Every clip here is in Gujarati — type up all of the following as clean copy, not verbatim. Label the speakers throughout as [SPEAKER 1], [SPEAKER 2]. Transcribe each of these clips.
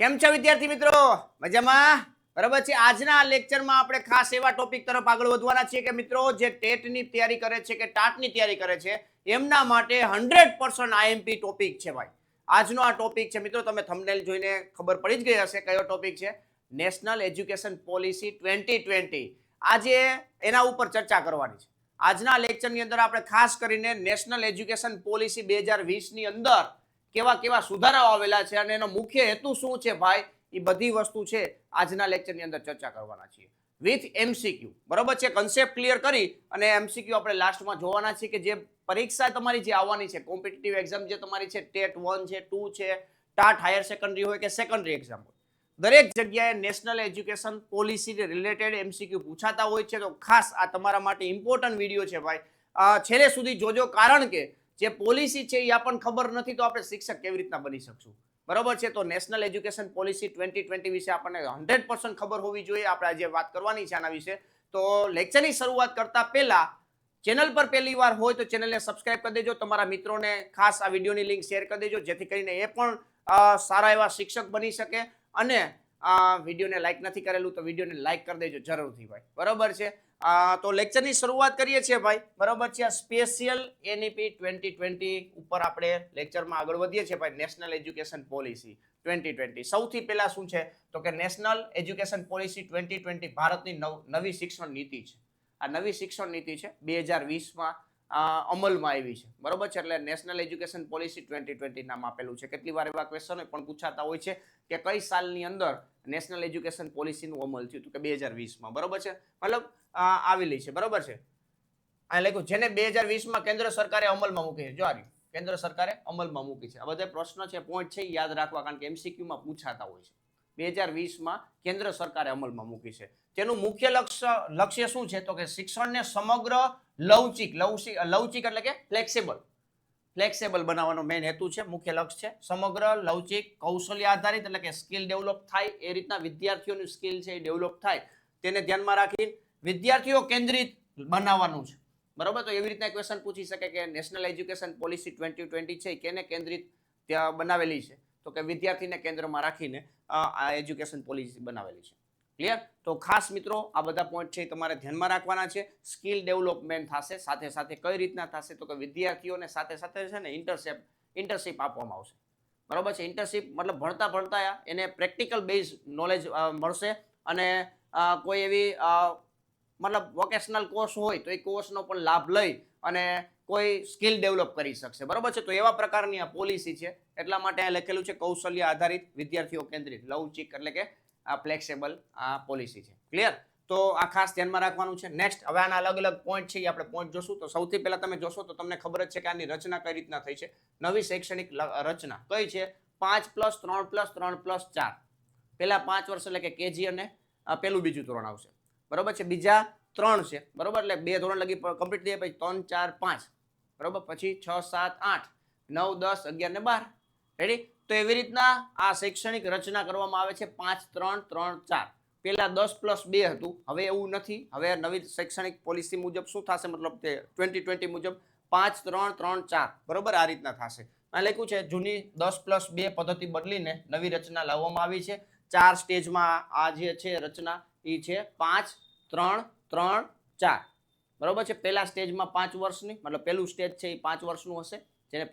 [SPEAKER 1] કેમ છો વિદ્યાર્થી મિત્રો? મજામાં? બરાબર છે. આજના આ લેક્ચરમાં આપણે ખાસ એવા ટોપિક તરફ આગળ વધવાના છીએ કે મિત્રો જે ટેટની તૈયારી કરે છે કે ટાટની તૈયારી કરે છે એમના માટે 100% આઈએમપી ટોપિક છે ભાઈ. આજનો આ ટોપિક છે મિત્રો, તમે થંબનેલ જોઈને ખબર પડી જ ગઈ હશે કયો ટોપિક છે. National education policy 2020. આજે એના ઉપર ચર્ચા કરવાની છે. આજના લેક્ચરની અંદર આપણે ખાસ કરીને નેશનલ એજ્યુકેશન પોલિસી 2020 ની અંદર કેવા કેવા સુધારાઓ આવેલા છે અને એનો મુખ્ય હેતુ શું છે ભાઈ, એ બધી વસ્તુ છે આજના લેક્ચરની અંદર ચર્ચા કરવાના છીએ વિથ એમસીક્યુ. બરોબર છે. કન્સેપ્ટ ક્લિયર કરી અને એમસીક્યુ આપણે લાસ્ટમાં જોવાના છીએ કે જે પરીક્ષા તમારી જે આવવાની છે, કોમ્પિટિટિવ એક્ઝામ જે તમારી છે, ટેટ 1 છે, 2 છે, ટાટ હાયર સેકન્ડરી હોય કે સેકન્ડરી એક્ઝામ હોય, દરેક જગ્યાએ national education policy related MCQ પૂછાતા હોય છે. તો ખાસ આ તમારા માટે ઇમ્પોર્ટન્ટ વિડીયો છે ભાઈ, છેલ્લે સુધી જોજો. કારણ કે જે પોલિસી છે એ આપણને ખબર નથી તો આપણે શિક્ષક કેવી રીતના બની શકશું? બરોબર છે. તો નેશનલ એજ્યુકેશન પોલિસી 2020 વિશે આપણને 100% ખબર હોવી જોઈએ. આપણે આજે વાત કરવાની છે આના વિશે. તો લેક્ચરની શરૂઆત કરતા પહેલા ચેનલ પર પહેલી વાર હોય તો ચેનલને સબસ્ક્રાઇબ કરી દેજો. તમારા મિત્રોને ખાસ આ વિડીયોની લિંક શેર કરી દેજો, જેથી કરીને એ પણ સારા એવા શિક્ષક બની શકે. અને વિડીયોને લાઈક નથી કરેલું તો વિડીયોને લાઈક કરી દેજો જરૂરથી ભાઈ. બરોબર છે. તો લેક્ચરની શરૂઆત કરીએ છીએ ભાઈ. બરોબર છે. સ્પેશિયલ એનઈપી 2020 ઉપર આપણે લેક્ચરમાં આગળ વધીએ છીએ ભાઈ. નેશનલ એજ્યુકેશન પોલિસી 2020 સૌથી પહેલા શું છે તો કે નેશનલ એજ્યુકેશન પોલિસી 2020 ભારતની નવી શિક્ષણ નીતિ છે. આ નવી શિક્ષણ નીતિ છે 2020માં અમલમાં આવી છે. બરોબર છે. એટલે નેશનલ એજ્યુકેશન પોલિસી 2020 નામ આપેલું છે. કેટલી વાર એવા ક્વેશ્ચનો પણ પૂછાતા હોય છે કે કઈ સાલની અંદર નેશનલ એજ્યુકેશન પોલિસીનું અમલ થયું, તો કે 2020માં. બરોબર છે. મતલબ આવેલી છે. બરોબર છે. આ લખ્યું જેને 2020માં કેન્દ્ર સરકારે અમલમાં મૂકી છે. જો આ કેન્દ્ર સરકારે અમલમાં મૂકી છે. આ બધા પ્રશ્ન છે, પોઈન્ટ છે, યાદ રાખવા, કારણ કે એમસીક્યુમાં પૂછાતા હોય છે. 2020માં કેન્દ્ર સરકારે અમલમાં મૂકી છે. તેનું મુખ્ય લક્ષ્ય શું છે તો કે શિક્ષણને સમગ્ર લવચિક એટલે કે ફ્લેક્સિબલ બનાવવાનો મેઇન હેતુ છે, મુખ્ય લક્ષ્ય છે. સમગ્ર લવચિક કૌશલ્ય આધારિત એટલે કે સ્કિલ ડેવલપ થાય એ રીતના વિદ્યાર્થીઓની સ્કિલ છે એ ડેવલપ થાય તેને ધ્યાનમાં રાખી વિદ્યાર્થીઓ કેન્દ્રિત બનાવવાનું છે. બરોબર. તો એવી રીતના ક્વેશ્ચન પૂછી શકે કે નેશનલ એજ્યુકેશન પોલિસી 2020 છે કેને કેન્દ્રિત ત્યાં બનાવેલી છે તો કે વિદ્યાર્થીને કેન્દ્રમાં રાખીને આ એજ્યુકેશન પોલિસી બનાવેલી છે. ક્લિયર? તો ખાસ મિત્રો આ બધા પોઈન્ટ છે તમારે ધ્યાનમાં રાખવાના છે. સ્કિલ ડેવલપમેન્ટ થશે, સાથે સાથે કઈ રીતના થશે તો કે વિદ્યાર્થીઓને સાથે સાથે છે ને ઇન્ટર્નશિપ આપવામાં આવશે. બરોબર છે. ઇન્ટર્નશિપ મતલબ ભણતા એને પ્રેક્ટિકલ બેઝ નોલેજ મળશે અને કોઈ એવી મતલબ વોકેશનલ કોર્સ હોય તો એ કોર્સનો પણ લાભ લઈ અને કોઈ સ્કિલ ડેવલપ કરી શકશે. બરોબર છે. તો એવા પ્રકારની આ પોલિસી છે. એટલા માટે આ લખેલું છે કૌશલ્ય આધારિત વિદ્યાર્થીઓ કેન્દ્રિત લવચિક એટલે કે આ ફ્લેક્સિબલ આ પોલિસી છે. ક્લિયર? તો આ ખાસ ધ્યાનમાં રાખવાનું છે. નેક્સ્ટ હવે આના અલગ અલગ પોઈન્ટ છે એ આપણે પોઈન્ટ જોશું. તો સૌથી પહેલા તમે જોશો તો તમને ખબર જ છે કે આની રચના કઈ રીતના થઈ છે. નવી શૈક્ષણિક રચના કઈ છે? 5+3+3+4. પહેલા 5 વર્ષ એટલે કે કેજી અને પહેલું બીજું ધોરણ આવશે. બરોબર છે. બીજા 3 છે. બરોબર. એટલે 2 ધોરણ લગી કમ્પ્લીટ થઈ પછી 3, 4, 5. બરોબર. પછી 6, 7, 8, 9, 10, 11 ને 12. રેડી? તો એવી રીતના આ શૈક્ષણિક રચના કરવામાં આવે છે 5-3-3-4. પહેલા 10+2 હતું, હવે એવું નથી. હવે નવી શૈક્ષણિક પોલિસી મુજબ શું થશે, મતલબ તે 2020 મુજબ 5-3-3-4. બરોબર. આ રીતના થશે. આ લખ્યું છે જૂની 10+2 પદ્ધતિ બદલીને નવી રચના લાવવામાં આવી છે. 4 સ્ટેજમાં આ જે છે રચના એ છે 5-3-3-4. બરોબર છે. પહેલા સ્ટેજમાં 5 વર્ષની, મતલબ પહેલું સ્ટેજ છે એ 5 વર્ષનું હશે, જેને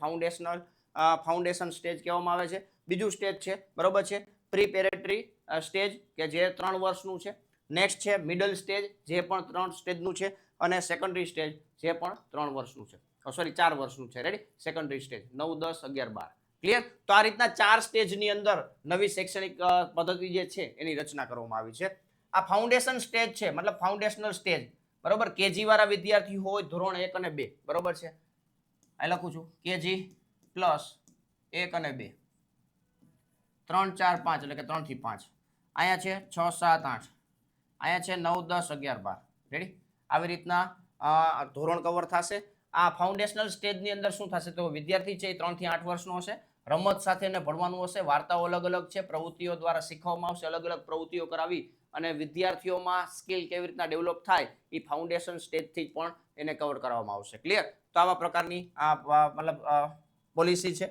[SPEAKER 1] ફાઉન્ડેશન સ્ટેજ કહેવામાં આવે છે. બીજું સ્ટેજ છે બરોબર છે પ્રિપેરેટરી સ્ટેજ કે જે 3 વર્ષનું છે. નેક્સ્ટ છે મિડલ સ્ટેજ જે પણ 3 સ્ટેજનું છે અને સેકન્ડરી સ્ટેજ જે પણ 3 વર્ષનું છે. સોરી 4 વર્ષનું છે. રેડી? Secondary stage 9, 10, 11, 12. ક્લિયર? તો આ રીતના 4 સ્ટેજની અંદર નવી શૈક્ષણિક પદ્ધતિ જે છે એની રચના કરવામાં આવી છે. આ ફાઉન્ડેશન સ્ટેજ છે, મતલબ ફાઉન્ડેશનલ સ્ટેજ. બરોબર. કેજી વાળા વિદ્યાર્થી હોય ધોરણ 1 અને 2. બરોબર છે. આ લખું છું કેજી પ્લસ 1 અને 2, 3, 4, 5 એટલે કે 3 થી 5. અહીંયા છે 6, 7, 8. અહીંયા છે 9, 10, 11, 12. રેડી? આવી રીતના ધોરણ કવર થશે. આ ફાઉન્ડેશનલ સ્ટેજની અંદર શું થશે તો વિદ્યાર્થી છે એ 3 થી 8 વર્ષનો હશે. રમત સાથે એને ભણવાનું હશે. વાર્તાઓ અલગ અલગ છે, પ્રવૃત્તિઓ દ્વારા શીખવામાં આવશે. અલગ અલગ પ્રવૃત્તિઓ કરાવી અને વિદ્યાર્થીઓમાં સ્કિલ કેવી રીતના ડેવલપ થાય એ ફાઉન્ડેશન સ્ટેજથી પણ એને કવર કરવામાં આવશે. ક્લિયર? તો આવા પ્રકારની આ મતલબ પોલિસી છે.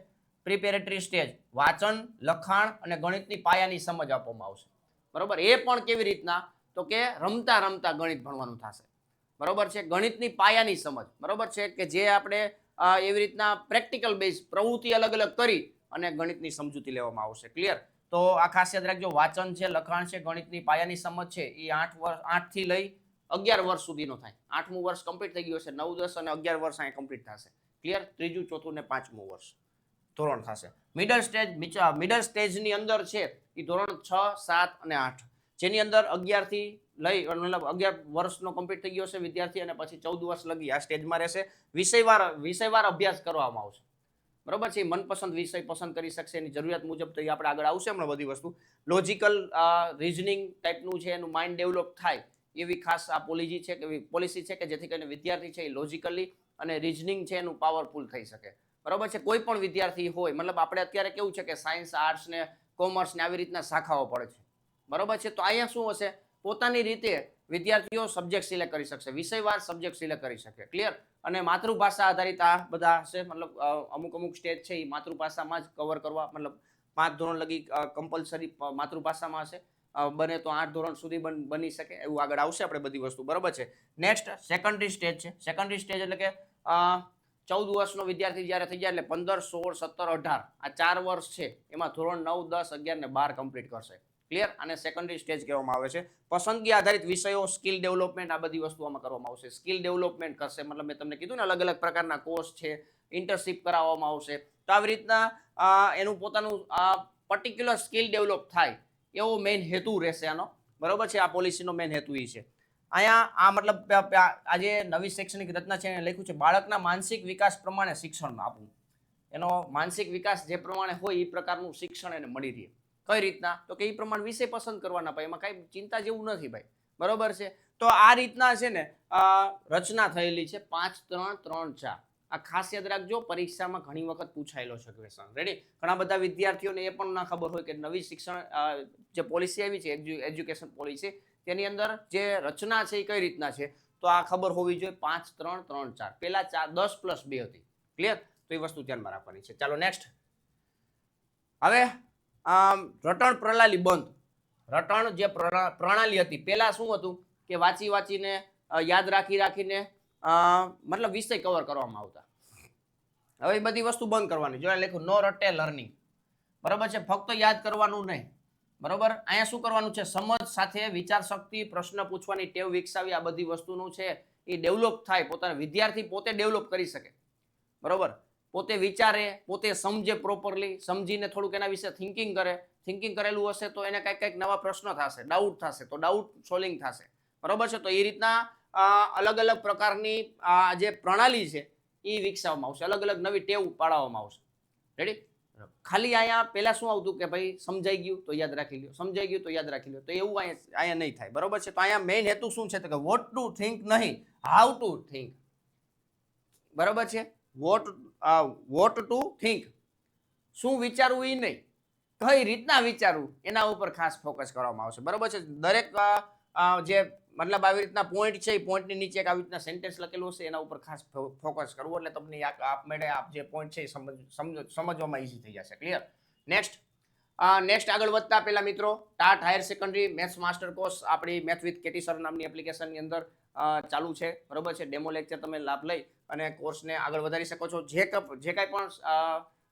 [SPEAKER 1] પ્રિપેરેટરી સ્ટેજ વાંચન, લખાણ અને ગણિતની પાયાની સમજ આપવામાં આવશે. બરોબર, એ પણ કેવી રીતના, તો કે રમતા રમતા ગણિત ભણવાનું થશે. બરોબર છે, ગણિતની પાયાની સમજ. બરોબર છે, કે જે આપણે એવી રીતના પ્રેક્ટિકલ બેઝ પ્રવૃત્તિ અલગ અલગ કરી અને ગણિતની સમજૂતી લેવામાં આવશે. ક્લિયર? તો આ ખાસ યાદ રાખજો, વાંચન છે, લખાણ છે, ગણિતની પાયાની સમજ છે, એ 8 થી લઈ 11 વર્ષ સુધીનો થાય. 8મું વર્ષ કમ્પ્લીટ થઈ ગયું હશે, 9, 10 અને 11 વર્ષ અહીં કમ્પ્લીટ થશે. ક્લિયર? 3જું, 4થું ને 5મું વર્ષ ધોરણ થશે. મિડલ સ્ટેજની અંદર છે એ ધોરણ 6, 7 અને 8, જેની અંદર 11 થી લઈ મતલબ 11 વર્ષનો કમ્પ્લીટ થઈ ગયો છે વિદ્યાર્થી, અને પછી 14 વર્ષ લગી આ સ્ટેજમાં રહેશે. વિષયવાર અભ્યાસ કરવામાં આવશે. બરોબર છે, મનપસંદ વિષય પસંદ કરી શકશે એની જરૂરિયાત મુજબ. તો એ આપણે આગળ આવશે હમણાં બધી વસ્તુ. લોજિકલ રીઝનિંગ ટાઈપનું છે, એનું માઇન્ડ ડેવલપ થાય એવી ખાસ આ પોલિસી છે કે જેથી કરીને વિદ્યાર્થી છે એ લોજિકલી અને રીઝનિંગ છે એનું પાવરફુલ થઈ શકે. બરોબર છે, કોઈ પણ વિદ્યાર્થી હોય, મતલબ આપણે અત્યારે કેવું છે કે સાયન્સ, આર્ટ્સ ને કોમર્સ ને આવી રીતના શાખાઓ પડે છે. બરોબર છે, તો અહીંયા શું હશે, પોતાની રીતે વિદ્યાર્થીઓ સબ્જેક્ટ સિલેક્ટ કરી શકશે, વિષયવાર સબ્જેક્ટ સિલેક્ટ કરી શકે. ક્લિયર? અને માતૃભાષા આધારિત આ બધા હશે, મતલબ અમુક સ્ટેજ છે એ માતૃભાષામાં જ કવર કરવા, મતલબ 5 ધોરણ લગી કમ્પલસરી માતૃભાષામાં હશે. બને તો 8 ધોરણ સુધી બની શકે, એવું આગળ આવશે આપણે બધી વસ્તુ. બરોબર છે. નેક્સ્ટ સેકન્ડરી સ્ટેજ છે. સેકન્ડરી સ્ટેજ એટલે કે 14 વર્ષનો વિદ્યાર્થી જ્યારે થઈ જાય એટલે 15, 16, 17, 18 આ 4 વર્ષ છે એમાં ધોરણ 9, 10, 11 ને 12 કમ્પ્લીટ કરશે. ક્લિયર? અને સેકન્ડરી સ્ટેજ કહેવામાં આવે છે. પસંદગી આધારિત વિષયો, સ્કિલ ડેવલપમેન્ટ, આ બધી વસ્તુઓમાં કરવામાં આવશે. સ્કિલ ડેવલપમેન્ટ કરશે, મતલબ મેં તમને કીધું ને અલગ અલગ પ્રકારના કોર્સ છે, ઇન્ટર્નશિપ કરાવવામાં આવશે. તો આવી રીતના એનું પોતાનું પર્ટિક્યુલર સ્કિલ ડેવલપ થાય એવો મેઇન હેતુ રહેશે આનો. બરોબર છે, આ પોલિસીનો મેઇન હેતુ એ છે. અહીંયા આ મતલબ આજે નવી શૈક્ષણિક રચના છે એને લખ્યું છે બાળકના માનસિક વિકાસ પ્રમાણે શિક્ષણ આપવું. એનો માનસિક વિકાસ જે પ્રમાણે હોય એ પ્રકારનું શિક્ષણ એને મળી રહે. કઈ રીતના? તો કે એ પ્રમાણે વિષય પસંદ કરવાના ભાઈ, એમાં કઈ ચિંતા જેવું નથી ભાઈ. બરોબર છે, તો આ રીતના છે ને રચના થયેલી છે 5, 3, 3, 4. આ ખાસ યાદ રાખજો, પરીક્ષામાં ઘણી વખત પૂછાયેલો છે ક્વેશ્ચન. રેડી? ઘણા બધા વિદ્યાર્થીઓને એ પણ ના ખબર હોય કે નવી શિક્ષણ જે પોલિસી આવી છે, એજ્યુકેશન પોલિસી, તેની અંદર જે રચના છે એ કઈ રીતના છે, તો આ ખબર હોવી જોઈએ. 5, 3, 3, 4 પેલા 10+2 હતી. ક્લિયર? તો એ વસ્તુ ધ્યાનમાં રાખવાની છે. ચાલો નેક્સ્ટ. હવે રટણ પ્રણાલી બંધ. રટણ જે પ્રણાલી હતી પેલા શું હતું કે વાંચીને યાદ રાખીને મતલબ વિષય કવર કરવામાં આવતા. હવે એ બધી વસ્તુ બંધ કરવાની. જો લખ્યું નો રટે લર્નિંગ. બરોબર છે, ફક્ત યાદ કરવાનું નહીં. બરોબર, અહીંયા શું કરવાનું છે, સમજ સાથે વિચાર શક્તિ, પ્રશ્ન પૂછવાની ટેવ વિકસાવી, આ બધી વસ્તુનું છે એ ડેવલપ થાય. પોતાના વિદ્યાર્થી પોતે ડેવલપ કરી શકે. બરોબર, પોતે વિચારે, પોતે સમજે, પ્રોપરલી સમજીને થોડુંક એના વિશે થિંકિંગ કરે. થિંકિંગ કરેલું હશે તો એને કંઈક નવા પ્રશ્નો થશે, ડાઉટ થશે તો ડાઉટ સોલ્વિંગ થશે. બરોબર છે, તો એ રીતના અલગ અલગ પ્રકારની જે પ્રણાલી છે એ વિકસાવવામાં આવશે, અલગ અલગ નવી ટેવ પાડવામાં આવશે. રેડી? ખાલી અહીંયા પહેલા શું આવતું કે ભાઈ સમજાઈ ગયું તો યાદ રાખી લ્યો, સમજાઈ ગયું તો યાદ રાખી લ્યો, તો એવું અહીંયા નહીં થાય. બરોબર છે, તો અહીંયા મેઇન હેતુ શું છે તો કે વોટ ટુ થિંક નહીં, હાઉ ટુ થિંક. બરોબર છે, વોટ ટુ થિંક, શું વિચારવું એ નહીં, કઈ રીતના વિચારવું એના ઉપર ખાસ ફોકસ કરવામાં આવશે. બરોબર છે, દરેક જે મતલબ આવી રીતના પોઈન્ટ છે એ પોઈન્ટની નીચે આવી રીતના સેન્ટેન્સ લખેલું હશે એના ઉપર ખાસ ફોકસ કરવું, એટલે તમને આપમેળે જે પોઈન્ટ છે એ સમજવામાં ઈઝી થઈ જશે. ક્લિયર? નેક્સ્ટ આગળ વધતા પહેલા મિત્રો, TAT higher secondary maths master course આપણી મેથ વિથ કેટી સર નામની એપ્લિકેશનની અંદર ચાલુ છે. બરોબર છે, ડેમો લેક્ચર તમે લાભ લઈ અને કોર્સને આગળ વધારી શકો છો. જે કાંઈ પણ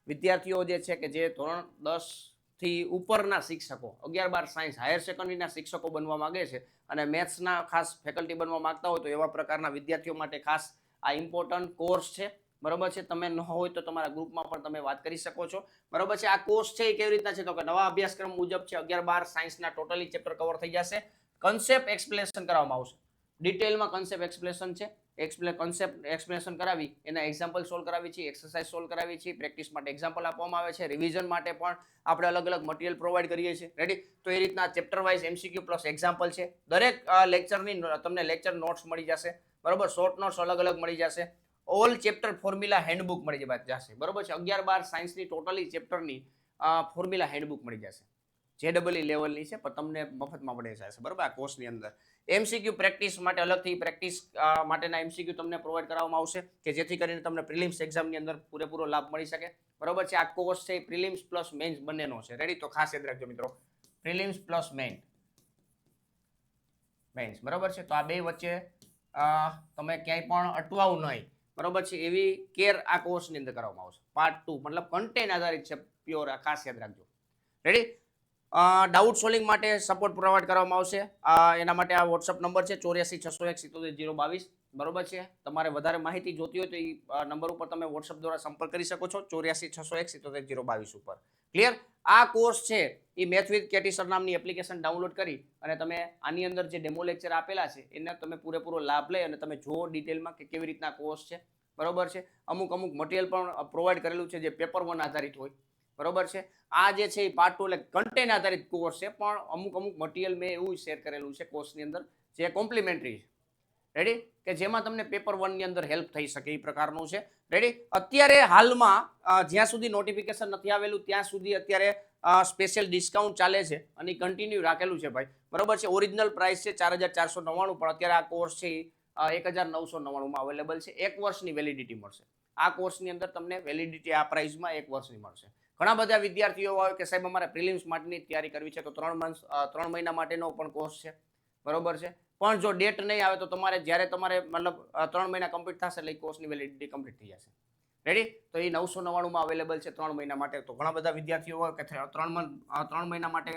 [SPEAKER 1] વિદ્યાર્થીઓ જે છે કે જે ધોરણ 10 થી ઉપરના શિક્ષકો, 11, 12 સાયન્સ હાયર સેકન્ડરીના શિક્ષકો બનવા માંગે છે અને મેથ્સના ખાસ ફેકલ્ટી બનવા માંગતા હોય તો એવા પ્રકારના વિદ્યાર્થીઓ માટે ખાસ આ ઇમ્પોર્ટન્ટ કોર્સ છે. બરોબર છે, તમે ન હોય તો તમારા ગ્રુપમાં પણ તમે વાત કરી શકો છો. બરોબર છે, આ કોર્સ છે એ કેવી રીતના છે તો કે નવા અભ્યાસક્રમ મુજબ છે 11, 12 સાયન્સના ટોટલી ચેપ્ટર કવર થઈ જશે. કન્સેપ્ટ એક્સપ્લેનેશન કરવામાં આવશે. ડિટેલમાં કન્સેપ્ટ એક્સપ્લેનેશન છે, કન્સેપ્ટ એક્સપ્લેનેશન કરાવી, એના એક્ઝામ્પલ સોલ્વ કરાવી છે, એક્સરસાઇઝ સોલ્વ કરાવી છે, પ્રેક્ટિસ માટે એક્ઝામ્પલ આપવામાં આવે છે, રિવિઝન માટે પણ આપણે અલગ અલગ મટીરિયલ પ્રોવાઈડ કરીએ છીએ. રેડી? તો એ રીતના chapter wise MCQ plus example છે. દરેક લેક્ચરની તમને લેક્ચર નોટ્સ મળી જશે. બરોબર, શોર્ટ નોટ્સ અલગ અલગ મળી જશે. ઓલ ચેપ્ટર ફોર્મ્યુલા હેન્ડબુક મળી જશે. બરોબર છે, 11, 12 સાયન્સની ટોટલી ચેપ્ટરની ફોર્મ્યુલા હેન્ડબુક મળી જશે. JEE લેવલની છે પણ તમને મફતમાં મળી જશે. બરોબર, આ કોર્સની અંદર MCQ પ્રેક્ટિસ માટે અલગથી પ્રેક્ટિસ માટેના MCQ તમને પ્રોવાઈડ કરવામાં આવશે કે જેથી કરીને તમને પ્રિલિમ્સ એક્ઝામની અંદર પૂરેપૂરો લાભ મળી શકે. બરોબર છે. આ કોર્સ છે પ્રિલિમ્સ પ્લસ મેઇન્સ બંનેનો છે. રેડી? તો ખાસ યાદ રાખજો મિત્રો, પ્રિલિમ્સ પ્લસ મેઇન્સ બરોબર છે. તો આ બે વચ્ચે તમે ક્યાંય પણ અટવાવું નહીં બરોબર છે, એવી કેર આ કોર્સની અંદર કરવામાં આવશે. પાર્ટ 2 મતલબ કન્ટેન્ટ આધારિત છે પ્યોર, આ ખાસ યાદ રાખજો. રેડી? ડાઉટ સોલ્વિંગ માટે સપોર્ટ પ્રોવાઈડ કરવામાં આવશે. એના માટે આ વોટ્સઅપ નંબર છે 8460177022 બરોબર છે. તમારે વધારે માહિતી જોતી હોય તો એ નંબર ઉપર તમે વોટ્સઅપ દ્વારા સંપર્ક કરી શકો છો 8460177022 ઉપર. ક્લિયર? આ કોર્સ છે એ મેથ વિથ કેટી સર નામની એપ્લિકેશન ડાઉનલોડ કરી અને તમે આની અંદર જે ડેમો લેક્ચર આપેલા છે એને તમે પૂરેપૂરો લાભ લઈ અને તમે જુઓ ડિટેલમાં કે કેવી રીતના કોર્સ છે. બરોબર છે. અમુક મટીરિયલ પણ પ્રોવાઈડ કરેલું છે જે પેપર 1 આધારિત હોય. બરોબર છે. આ જે છે એ પાર્ટ 2 એટલે કન્ટેન્ટ આધારિત કોર્સ છે, પણ અમુક મટીરિયલ મેં એવું શેર કરેલું છે કોર્સની અંદર જે કોમ્પ્લિમેન્ટરી છે. રેડી? કે જેમાં તમને પેપર 1 ની અંદર હેલ્પ થઈ શકે એ પ્રકારનું છે. રેડી? અત્યારે હાલમાં જ્યાં સુધી નોટિફિકેશન નથી આવેલું ત્યાં સુધી અત્યારે સ્પેશિયલ ડિસ્કાઉન્ટ ચાલે છે અને કન્ટિન્યુ રાખેલું છે ભાઈ. બરોબર છે. ઓરિજિનલ પ્રાઇસ છે 4499, પણ અત્યારે આ કોર્સ છે 1999 માં અવેલેબલ છે. 1 વર્ષની વેલિડિટી મળશે. આ કોર્સની અંદર તમને વેલિડિટી આ પ્રાઇસમાં 1 વર્ષની મળશે. ઘણા બધા વિદ્યાર્થીઓ હોય કે સાહેબ અમારે પ્રિલિમ્સ માટેની તૈયારી કરવી છે તો 3 મહિના માટેનો પણ કોર્સ છે. બરોબર છે. પણ જો ડેટ નહીં આવે તો તમારે જ્યારે તમારે મતલબ 3 મહિના કમ્પ્લીટ થશે એટલે કોર્સની વેલિડિટી કમ્પ્લીટ થઈ જશે. રેડી? તો એ 999 માં અવેલેબલ છે 3 મહિના માટે. તો ઘણા બધા વિદ્યાર્થીઓ હોય કે 3 મહિના માટે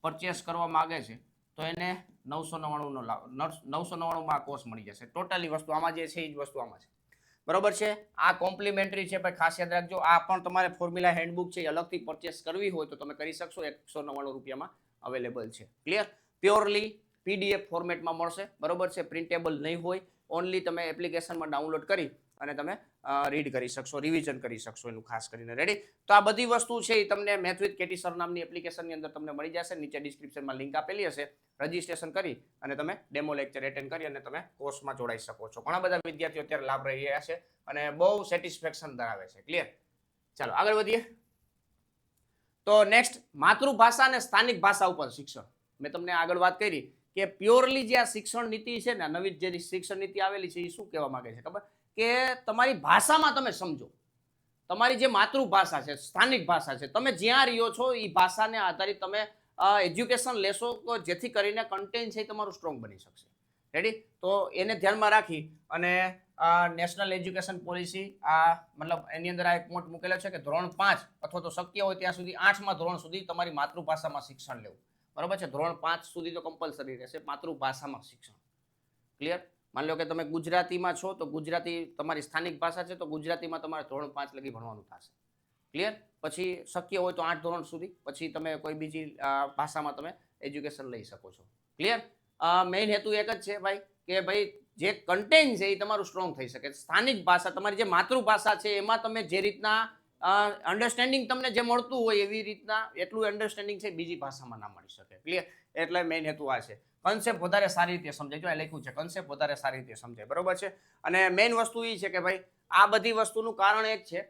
[SPEAKER 1] પરચેસ કરવા માંગે છે તો એને 999 માં કોર્સ મળી જશે. ટોટલી વસ્તુ આમાં જે છે એ જ વસ્તુ આમાં છે. બરોબર છે. આ કોમ્પ્લિમેન્ટરી છે ભાઈ, ખાસ યાદ રાખજો. આ પણ તમારે ફોર્મ્યુલા હેન્ડબુક છે એ અલગથી પરચેસ કરવી હોય તો તમે કરી શકશો. 199 રૂપિયામાં અવેલેબલ છે. ક્લિયર? પ્યોરલી PDF ફોર્મેટમાં મળશે. બરોબર છે. પ્રિન્ટેબલ નહીં હોય. ઓનલી તમે એપ્લિકેશનમાં ડાઉનલોડ કરી અને તમે રીડ કરી શકશો, રિવિઝન કરી શકશો એનું ખાસ કરીને. રેડી? તો આ બધી વસ્તુ છે એ તમને મેથ વિથ કેટી સર નામની એપ્લિકેશનની અંદર તમને મળી જશે. નીચે ડિસ્ક્રિપ્શનમાં લિંક આપેલી હશે. રજીસ્ટ્રેશન કરી અને તમે ડેમો લેક્ચર એટેન્ડ કરી અને તમે કોર્સમાં જોડાઈ શકો છો. ઘણા બધા વિદ્યાર્થીઓ અત્યારે લાભ રહી રહ્યા છે અને બહુ સેટિસ્ફેક્શન ધરાવે છે. ક્લિયર? ચાલો આગળ વધીએ. તો નેક્સ્ટ, માતૃભાષા અને સ્થાનિક ભાષા ઉપર શિક્ષણ. મેં તમને આગળ વાત કરી કે પ્યોરલી જે આ શિક્ષણ નીતિ છે ને, નવી જે શિક્ષણ નીતિ આવેલી છે એ શું કહેવા માંગે છે ખબર? કે તમારી ભાષામાં તમે સમજો. તમારી જે માતૃભાષા છે, સ્થાનિક ભાષા છે, તમે જ્યાં રહ્યો છો એ ભાષાને આધારિત તમે એજ્યુકેશન લેશો તો જેથી કરીને કન્ટેન્ટ છે એ તમારું સ્ટ્રોંગ બની શકશે. રેડી? તો એને ધ્યાનમાં રાખી અને નેશનલ એજ્યુકેશન પોલિસી મતલબ એની અંદર આ એક પોઈન્ટ મૂકેલો છે કે ધોરણ 5 અથવા તો શક્ય હોય ત્યાં સુધી 8મા ધોરણ સુધી તમારી માતૃભાષામાં શિક્ષણ લેવું. બરોબર છે. ધોરણ 5 સુધી તો કમ્પલસરી રહેશે માતૃભાષામાં શિક્ષણ. ક્લિયર? માની લો કે તમે ગુજરાતીમાં છો તો ગુજરાતી તમારી સ્થાનિક ભાષા છે તો ગુજરાતીમાં તમારે ધોરણ 5 લગી ભણવાનું થશે. ક્લિયર? પછી શક્ય હોય તો 8 ધોરણ સુધી, પછી તમે કોઈ બીજી ભાષામાં તમે એજ્યુકેશન લઈ શકો છો. ક્લિયર? મેઇન હેતુ એક જ છે ભાઈ કે ભાઈ જે કન્ટેન્ટ છે એ તમારું સ્ટ્રોંગ થઈ શકે. સ્થાનિક ભાષા તમારી જે માતૃભાષા છે એમાં તમે જે રીતના અન્ડરસ્ટેન્ડિંગ તમને જે મળતું હોય એવી રીતના એટલું અન્ડરસ્ટેન્ડિંગ છે બીજી ભાષામાં ના મળી શકે. ક્લિયર? એટલે મેઇન હેતુ આ છે. કન્સેપ્ટ વધારે સારી રીતે સમજાય. જો આ લખ્યું છે કન્સેપ્ટ વધારે સારી રીતે સમજાય. બરોબર છે. અને મેઇન વસ્તુ એ છે કે ભાઈ આ બધી વસ્તુનું કારણ એક છે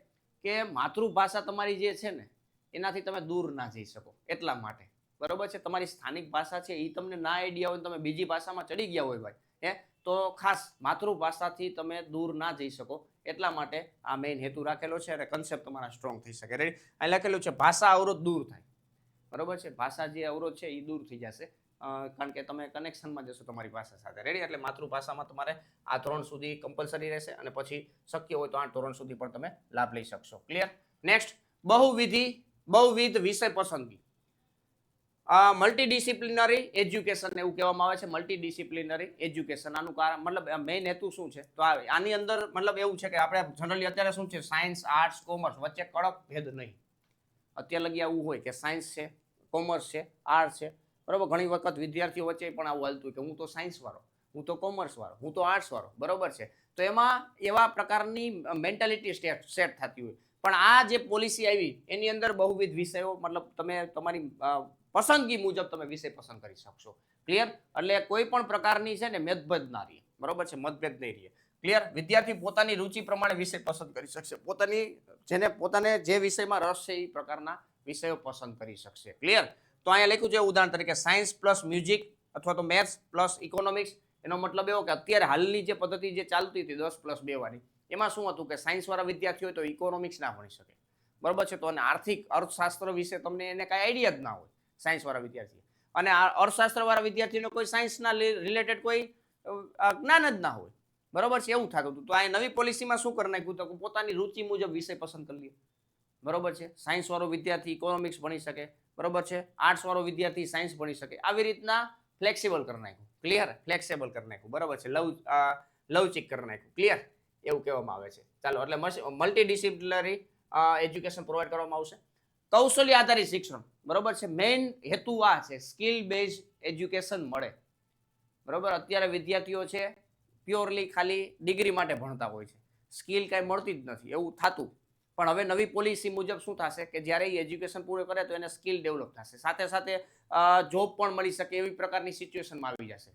[SPEAKER 1] કે માતૃભાષા તમારી જે છે ને એનાથી તમે દૂર ના જઈ શકો એટલા માટે. બરોબર છે. તમારી સ્થાનિક ભાષા છે એ તમને ના આઈડિયા હોય તમે બીજી ભાષામાં ચડી ગયા હોય ભાઈ તો ખાસ માતૃભાષાથી તમે દૂર ના જઈ શકો એટલા માટે આ મેઇન હેતુ રાખેલો છે અને કન્સેપ્ટ તમારા સ્ટ્રોંગ થઈ શકે. રેડી? અહીં લખેલું છે ભાષા અવરોધ દૂર થાય. બરોબર છે. ભાષા જે અવરોધ છે એ દૂર થઈ જશે કારણ કે તમે કનેક્શનમાં જશો તમારી ભાષા સાથે. રેડી? એટલે માતૃભાષામાં તમારે આ ધોરણ સુધી કમ્પલસરી રહેશે અને પછી શક્ય હોય તો 8 ધોરણ સુધી પણ તમે લાભ લઈ શકશો. ક્લિયર? નેક્સ્ટ, બહુવિધ વિષય પસંદગી. મલ્ટીડિસિપ્લિનરી એજ્યુકેશન એવું કહેવામાં આવે છે. મલ્ટીડિસિપ્લિનરી એજ્યુકેશન આનું કારણ મતલબ મેઇન હેતુ શું છે? તો આની અંદર મતલબ એવું છે કે આપણે જનરલી અત્યારે શું છે સાયન્સ, આર્ટ્સ, કોમર્સ વચ્ચે કડક ભેદ નહીં. અત્યારે લગી આવું હોય કે સાયન્સ છે, કોમર્સ છે, આર્ટ્સ છે. બરોબર? ઘણી વખત વિદ્યાર્થીઓ વચ્ચે પણ આવું હાલતું કે હું તો સાયન્સ વાળો, હું તો કોમર્સ વાળો, હું તો આર્ટ્સ વાળો. બરોબર છે. તો એમાં એવા પ્રકારની મેન્ટાલિટી સેટ થતી હોય. પણ આ જે પોલિસી આવી એની અંદર બહુવિધ વિષયો મતલબ તમે તમારી પસંદગી મુજબ તમે વિષય પસંદ કરી શકશો. ક્લિયર? એટલે કોઈ પણ પ્રકારની છે ને મતભેદ ના રહે. બરોબર છે. મતભેદ નહીં રહે. ક્લિયર? વિદ્યાર્થી પોતાની રુચિ પ્રમાણે વિષય પસંદ કરી શકશે. પોતાને જે વિષયમાં રસ છે એ પ્રકારના વિષયો પસંદ કરી શકશે. ક્લિયર? તો અહીંયા લખ્યું છે ઉદાહરણ તરીકે સાયન્સ પ્લસ મ્યુઝિક અથવા તો મેથ્સ પ્લસ ઇકોનોમિક્સ. એનો મતલબ એવો કે અત્યારે હાલની જે પદ્ધતિ જે ચાલતી હતી 10+2 વાળી એમાં શું હતું કે સાયન્સ વાળા વિદ્યાર્થીઓ તો ઇકોનોમિક્સ ના ભણી શકે, બરોબર છે. તો અને આર્થિક અર્થશાસ્ત્ર વિશે તમને એને કાંઈ આઈડિયા જ ના હોય સાયન્સ વાળા વિદ્યાર્થી, અને આ અર્થશાસ્ત્ર વાળા વિદ્યાર્થીને કોઈ સાયન્સના રિલેટેડ કોઈ જ્ઞાન જ ના હોય, બરોબર છે. એવું થતું હતું. તો આ નવી પોલિસીમાં શું કરી નાખ્યું તો પોતાની રુચિ મુજબ વિષય પસંદ કરી લે, બરોબર છે. સાયન્સ વાળો વિદ્યાર્થી ઇકોનોમિક્સ ભણી શકે, બરોબર છે. આર્ટ્સ વાળો વિદ્યાર્થી સાયન્સ ભણી શકે. આવી રીતના ફ્લેક્સિબલ કરી નાખ્યું, ક્લિયર, ફ્લેક્સિબલ કરી નાખ્યું, બરોબર છે. લવચીક કરી નાખ્યું, ક્લિયર, એવું કહેવામાં આવે છે. ચાલો, એટલે મલ્ટીડિસિપ્લિનરી એજ્યુકેશન પ્રોવાઈડ કરવામાં આવશે. કૌશલ્ય આધારિત શિક્ષણ, બરોબર છે. મેઇન હેતુ આ છે, સ્કિલ બેઝ એજ્યુકેશન મળે, બરોબર. અત્યારે વિદ્યાર્થીઓ છે પ્યોરલી ખાલી ડિગ્રી માટે ભણતા હોય છે, સ્કિલ કાંઈ મળતી જ નથી એવું થતું. પણ હવે નવી પોલિસી મુજબ શું થશે કે જ્યારે એ એજ્યુકેશન પૂરું કરે તો એને સ્કિલ ડેવલપ થશે, સાથે સાથે જોબ પણ મળી શકે એવી પ્રકારની સિચ્યુએશનમાં આવી જશે,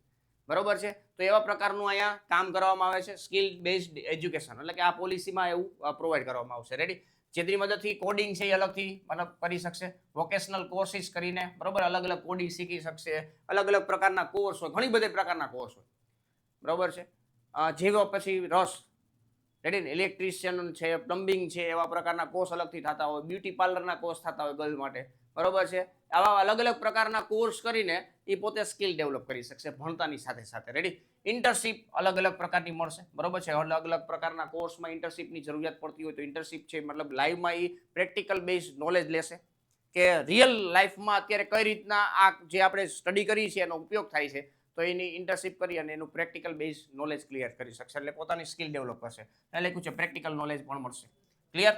[SPEAKER 1] બરોબર છે. તો એવા પ્રકારનું અહીંયા કામ કરવામાં આવે છે, સ્કિલ બેઝડ એજ્યુકેશન, એટલે કે આ પોલિસીમાં એવું પ્રોવાઈડ કરવામાં આવશે. રેડી, જેની મદદથી કોડિંગ છે એ અલગથી મતલબ કરી શકશે, વોકેશનલ કોર્સિસ કરીને, બરોબર, અલગ અલગ કોડિંગ શીખી શકશે, અલગ અલગ પ્રકારના કોર્સ હોય, ઘણી બધી પ્રકારના કોર્સ હોય, બરોબર છે. જેવો પછી રસ, રેડી ને, ઇલેક્ટ્રિશિયન છે, પ્લમ્બિંગ છે, એવા પ્રકારના કોર્સ અલગથી થતા હોય, બ્યુટી પાર્લરના કોર્સ થતા હોય ગર્લ માટે, બરોબર છે. આવા અલગ અલગ પ્રકારના કોર્સ કરીને એ પોતે સ્કિલ ડેવલપ કરી શકશે ભણતાની સાથે સાથે. રેડી, ઇન્ટર્નશીપ અલગ અલગ પ્રકારની મળશે, બરોબર છે. અલગ અલગ પ્રકારના કોર્સમાં ઇન્ટર્નશીપની જરૂરિયાત પડતી હોય તો ઇન્ટર્નશીપ છે મતલબ લાઈવમાં એ પ્રેક્ટિકલ બેઝ નોલેજ લેશે કે રિયલ લાઈફમાં અત્યારે કઈ રીતના આ જે આપણે સ્ટડી કરી છે એનો ઉપયોગ થાય છે, તો એની ઇન્ટર્નશીપ કરી અને એનું પ્રેક્ટિકલ બેઝ નોલેજ ક્લિયર કરી શકશે, એટલે પોતાની સ્કિલ ડેવલપ કરશે. એટલે લખ્યું છે પ્રેક્ટિકલ નોલેજ પણ મળશે, clear.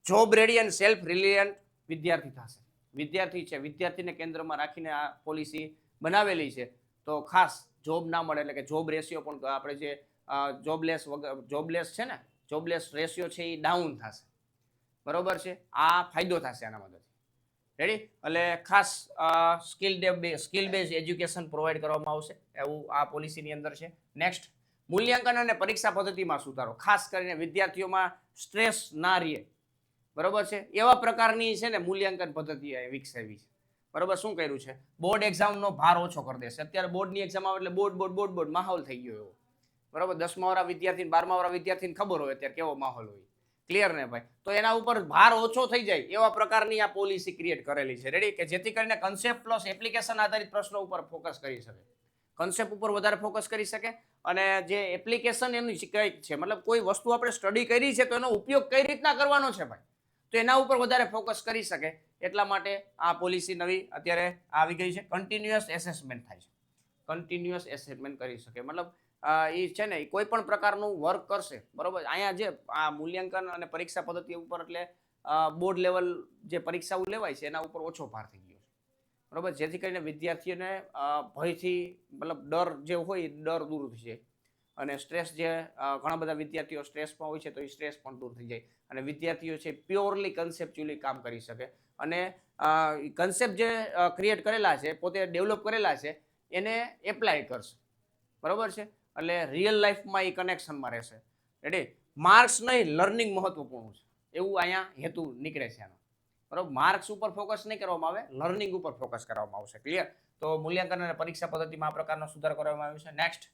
[SPEAKER 1] Job ready and self reliant વિદ્યાર્થી થશે. વિદ્યાર્થી છે, વિદ્યાર્થીને કેન્દ્રમાં રાખીને આ પોલિસી બનાવેલી છે. તો ખાસ જોબ ના મળે એટલે કે જોબ રેશિયો પણ આપણે જે જોબલેસ છે ને, જોબલેસ રેશિયો છે એ ડાઉન થશે, બરોબર છે. આ ફાયદો થશે આના મદદથી. રેડી, એટલે ખાસ સ્કિલ બેઝ એજ્યુકેશન પ્રોવાઈડ કરવામાં આવશે એવું આ પોલિસીની અંદર છે. નેક્સ્ટ, મૂલ્યાંકન અને પરીક્ષા પદ્ધતિમાં સુધારો, ખાસ કરીને વિદ્યાર્થીઓમાં સ્ટ્રેસ ના રહે, બરોબર છે. એવા પ્રકારની છે ને મૂલ્યાંકન પદ્ધતિ વિકસાવી છે, બરોબર. શું કર્યું છે, બોર્ડ એક્ઝામનો ભાર ઓછો કરી દેશે. અત્યારે બોર્ડની એક્ઝામ આવે એટલે બોર્ડ માહોલ થઈ ગયો એવો, બરોબર. 10મા વાળા વિદ્યાર્થી 12મા વાળા વિદ્યાર્થીને ખબર હોય અત્યારે કેવો માહોલ હોય, ક્લિયર ને ભાઈ. તો એના ઉપર ભાર ઓછો થઈ જાય એવા પ્રકારની આ પોલિસી ક્રિએટ કરેલી છે. રેડી, કે જેથી કરીને કન્સેપ્ટ પ્લસ એપ્લિકેશન આધારિત પ્રશ્નો ઉપર ફોકસ કરી શકે, કન્સેપ્ટ ઉપર વધારે ફોકસ કરી શકે, અને જે એપ્લિકેશન એનું કઈ છે મતલબ કોઈ વસ્તુ આપણે સ્ટડી કરી છે તો એનો ઉપયોગ કઈ રીતના કરવાનો છે ભાઈ, તો એના ઉપર વધારે ફોકસ કરી શકે. એટલા માટે આ પોલિસી નવી અત્યારે આવી ગઈ છે. કન્ટિન્યુઅસ એસેસમેન્ટ થાય છે, કન્ટિન્યુઅસ એસેસમેન્ટ કરી શકે, મતલબ એ છે ને કોઈ પણ પ્રકારનું વર્ક કરશે, બરોબર. અહીંયા જે આ મૂલ્યાંકન અને પરીક્ષા પદ્ધતિ ઉપર એટલે બોર્ડ લેવલ જે પરીક્ષાઓ લેવાય છે એના ઉપર ઓછો ભાર થઈ ગયો છે, બરોબર. જેથી કરીને વિદ્યાર્થીઓને ભયથી મતલબ ડર જે હોય ડર દૂર થઈ જાય, અને સ્ટ્રેસ જે ઘણા બધા વિદ્યાર્થીઓ સ્ટ્રેસમાં હોય છે તો એ સ્ટ્રેસ પણ દૂર થઈ જાય, અને વિદ્યાર્થીઓ છે પ્યોરલી કન્સેપ્ચ્યુઅલી કામ કરી શકે, અને કન્સેપ્ટ જે ક્રિએટ કરેલા છે, પોતે ડેવલપ કરેલા છે, એને એપ્લાય કરશે, બરોબર છે. એટલે રિયલ લાઈફમાં એ કનેક્શનમાં રહેશે. રેડી, માર્ક્સ નહીં, લર્નિંગ મહત્વપૂર્ણ છે એવું અહીંયા હેતુ નીકળે છે આનો, બરોબર. માર્ક્સ ઉપર ફોકસ નહીં કરવામાં આવે, લર્નિંગ ઉપર ફોકસ કરવામાં આવશે, ક્લિયર. તો મૂલ્યાંકન અને પરીક્ષા પદ્ધતિમાં આ પ્રકારનો સુધાર કરવામાં આવ્યો છે. Next,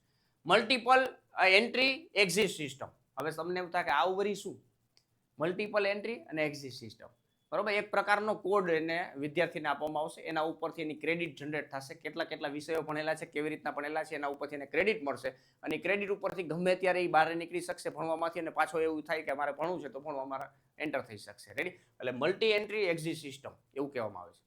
[SPEAKER 1] multiple entry exit system. હવે તમને એવું થાય કે આવું વરી શું, મલ્ટિપલ એન્ટ્રી અને એક્ઝિટ સિસ્ટમ, બરોબર. એક પ્રકારનો કોડ એને વિદ્યાર્થીને આપવામાં આવશે, એના ઉપરથી એની ક્રેડિટ જનરેટ થશે, કેટલા વિષયો ભણેલા છે, કેવી રીતના ભણેલા છે, એના ઉપરથી એને ક્રેડિટ મળશે, અને ક્રેડિટ ઉપરથી ગમે ત્યારે એ બહાર નીકળી શકશે ભણવામાંથી, અને પાછો એવું થાય કે મારે ભણવું છે તો ભણવા મારા એન્ટર થઈ શકશે. રેડી, એટલે મલ્ટી એન્ટ્રી એક્ઝિટ સિસ્ટમ એવું કહેવામાં આવે છે.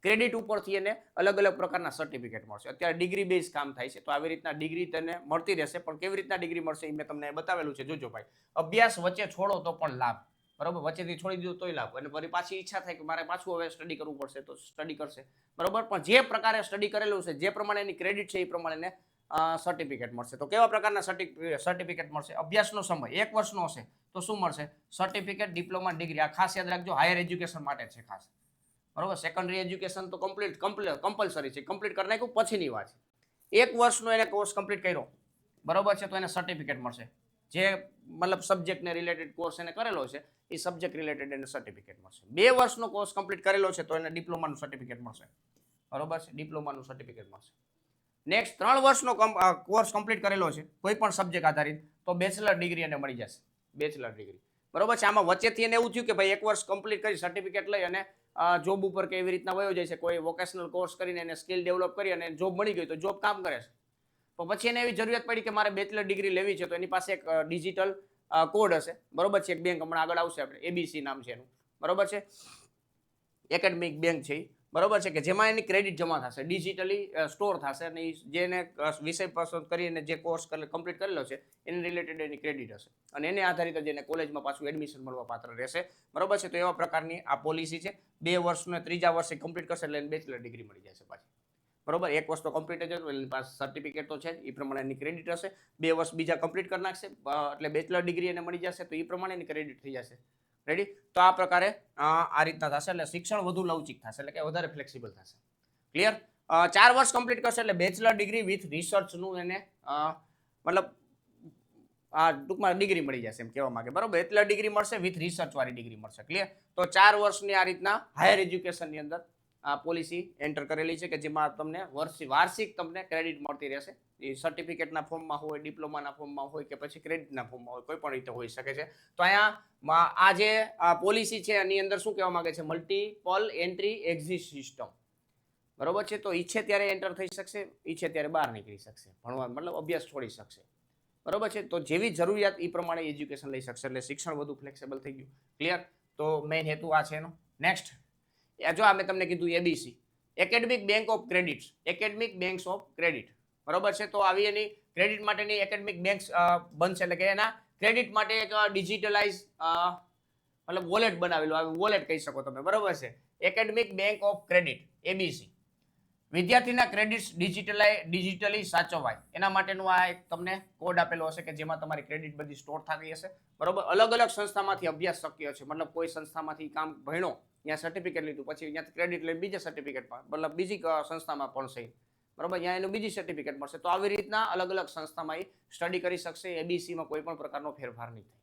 [SPEAKER 1] ક્રેડિટ ઉપરથી એને અલગ અલગ પ્રકારના સર્ટિફિકેટ મળશે. અત્યારે ડિગ્રી બેઝ કામ થાય છે, તો આવી રીતના ડિગ્રી તને મળતી રહેશે, પણ કેવી રીતના ડિગ્રી મળશે એ મેં તમને બતાવેલું છે. જોજો ભાઈ, અભ્યાસ વચ્ચે છોડો તો પણ લાભ, બરોબર. વચ્ચેથી છોડી દીધું તોય લાભ, અને ફરી પાછી ઈચ્છા થાય કે મારે પાછું હવે સ્ટડી કરવું પડશે તો સ્ટડી કરશે, બરોબર. પણ જે પ્રકારે સ્ટડી કરેલું છે, જે પ્રમાણે એની ક્રેડિટ છે એ પ્રમાણે સર્ટિફિકેટ મળશે. તો કેવા પ્રકારના સર્ટિફિકેટ મળશે, અભ્યાસનો સમય 1 વર્ષનો હશે તો શું મળશે, સર્ટિફિકેટ, ડિપ્લોમા, ડિગ્રી. આ ખાસ યાદ રાખજો, હાયર એજ્યુકેશન માટે છે ખાસ, બરોબર. સેકન્ડરી એજ્યુકેશન તો કમ્પલસરી છે, કમ્પ્લીટ કરી નાખ્યું પછીની વાત છે. 1 વર્ષનો એને કોર્સ કમ્પ્લીટ કર્યો, બરોબર છે, તો એને સર્ટિફિકેટ મળશે. જે મતલબ સબ્જેક્ટને રિલેટેડ કોર્સ એને કરેલો છે એ સબ્જેક્ટ રિલેટેડ એને સર્ટિફિકેટ મળશે. 2 વર્ષનો કોર્સ કમ્પ્લીટ કરેલો છે તો એને ડિપ્લોમાનું સર્ટિફિકેટ મળશે, બરોબર છે, ડિપ્લોમાનું સર્ટિફિકેટ મળશે. નેક્સ્ટ, 3 વર્ષનો કોર્સ કમ્પ્લીટ કરેલો છે કોઈ પણ સબ્જેક્ટ આધારિત તો બેચલર ડિગ્રી એને મળી જશે, બેચલર ડિગ્રી, બરોબર છે. આમાં વચ્ચેથી એને એવું થયું કે ભાઈ 1 વર્ષ કમ્પ્લીટ કરી સર્ટિફિકેટ લઈ અને જોબ ઉપર કે એવી રીતના વયો જાય છે, કોઈ વોકેશનલ કોર્સ કરીને એને સ્કિલ ડેવલપ કરી અને જોબ મળી ગઈ તો જોબ કામ કરે છે. તો પછી એને એવી જરૂરિયાત પડી કે મારે બેચલર ડિગ્રી લેવી છે, તો એની પાસે એક ડિજિટલ કોડ હશે, બરોબર છે. એક બેંક હમણાં આગળ આવશે, આપણે એબીસી નામ છે એનું, બરોબર છે. એકેડમિક બેંક છે, બરોબર છે, કે જેમાં એની ક્રેડિટ જમા થશે, ડિજિટલી સ્ટોર થશે અને જેને વિષય પસંદ કરીને જે કોર્સ કમ્પ્લીટ કરેલો છે એની રિલેટેડ એની ક્રેડિટ હશે અને એને આધારિત જ એને કોલેજમાં પાછું એડમિશન મળવા પાત્ર રહેશે, બરોબર છે. તો એવા પ્રકારની આ પોલિસી છે. 2 વર્ષને 3જા વર્ષે કમ્પ્લીટ કરશે એટલે એને બેચલર ડિગ્રી મળી જશે પાછી, બરોબર. 1 વર્ષ તો કમ્પ્લીટ જ હતું એટલે પાસે સર્ટિફિકેટ તો છે જ, એ પ્રમાણે એની ક્રેડિટ હશે. 2 વર્ષ બીજા કમ્પ્લીટ કરી નાખશે એટલે બેચલર ડિગ્રી એને મળી જશે, તો એ પ્રમાણે એની ક્રેડિટ થઈ જશે. રેડી? તો આ પ્રકારે આ રીતના થશે એટલે શિક્ષણ વધુ લવચિક થશે, એટલે કે વધારે ફ્લેક્સિબલ થશે. ક્લિયર? 4 વર્ષ કમ્પ્લીટ કરશે એટલે બેચલર ડિગ્રી વિથ રિસર્ચનું એને મતલબ ટૂંકમાં ડિગ્રી મળી જશે એમ કહેવા માંગે, બરોબર. બેચલર ડિગ્રી મળશે વિથ રિસર્ચ વાળી ડિગ્રી મળશે. ક્લિયર? તો 4 વર્ષની આ રીતના હાયર એજ્યુકેશનની અંદર આ પોલિસી એન્ટર કરેલી છે કે જેમાં તમને વાર્ષિક તમને ક્રેડિટ મળતી રહેશે. એ સર્ટિફિકેટના ફોર્મમાં હોય, ડિપ્લોમાના ફોર્મમાં હોય કે પછી ક્રેડિટના ફોર્મમાં હોય, કોઈ પણ રીતે હોઈ શકે છે. તો અહીંયા આ જે પોલિસી છે એની અંદર શું કહેવા માંગે છે, મલ્ટિપલ એન્ટ્રી એક્ઝિટ સિસ્ટમ, બરોબર છે. તો ઈચ્છે ત્યારે એન્ટર થઈ શકશે, ઈચ્છે ત્યારે બહાર નીકળી શકશે, ભણવા મતલબ અભ્યાસ છોડી શકશે, બરોબર છે. તો જેવી જરૂરિયાત એ પ્રમાણે એજ્યુકેશન લઈ શકશે એટલે શિક્ષણ વધુ ફ્લેક્સિબલ થઈ ગયું. ક્લિયર? તો મેઇન હેતુ આ છે એનો. નેક્સ્ટ, જો આ મેં તમને કીધું ABC, academic bank of credit, academic banks of credit, બરોબર છે. તો આવી એની ક્રેડિટ માટેની એકેડમિક બેંક્સ બનશે, એટલે કે એના ક્રેડિટ માટે એક ડિજિટલાઇઝ મતલબ વોલેટ બનાવેલું, આવી વોલેટ કહી શકો તમે, બરોબર છે. Academic bank of credit ABC, વિદ્યાર્થીના ક્રેડિટ્સ ડિજિટલી સાચવાય એના માટેનું આ એક તમને કોડ આપેલો હશે કે જેમાં તમારી ક્રેડિટ બધી સ્ટોર થતી હશે, બરોબર. અલગ અલગ સંસ્થામાંથી અભ્યાસ શક્ય છે, મતલબ કોઈ સંસ્થામાંથી કામ ભણ્યો, ત્યાં સર્ટિફિકેટ લીધું, પછી ત્યાંથી ક્રેડિટ લઈને બીજા સર્ટિફિકેટમાં મતલબ બીજી સંસ્થામાં ભણશે, બરોબર, ત્યાં એનું બીજી સર્ટિફિકેટ મળશે. તો આવી રીતના અલગ અલગ સંસ્થામાં સ્ટડી કરી શકશે. એબીસીમાં કોઈ પણ પ્રકારનો ફેરફાર નહીં થાય,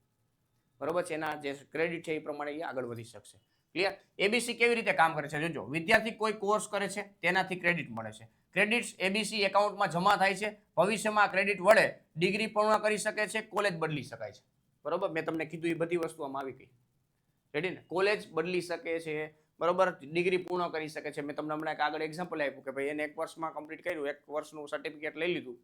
[SPEAKER 1] બરોબર છે. એના જે ક્રેડિટ છે એ પ્રમાણે એ આગળ વધી શકશે. ક્લિયર? એબીસી કેવી રીતે કામ કરે છે જોજો. વિદ્યાર્થી કોઈ કોર્સ કરે છે તેનાથી ક્રેડિટ મળે છે. ક્રેડિટ્સ એબીસી એકાઉન્ટમાં જમા થાય છે. ભવિષ્યમાં ક્રેડિટ વડે ડિગ્રી પૂર્ણ કરી શકે છે, કોલેજ બદલી શકાય છે, બરોબર. મેં તમને કીધું એ બધી વસ્તુ આમાં આવી ગઈ. રેડી ને? કોલેજ બદલી શકે છે, બરોબર, ડિગ્રી પૂર્ણ કરી શકે છે. મેં તમને હમણાં એક આગળ એક્ઝામ્પલ આપ્યું કે ભાઈ એને 1 વર્ષમાં કમ્પ્લીટ કર્યું, 1 વર્ષનું સર્ટિફિકેટ લઈ લીધું,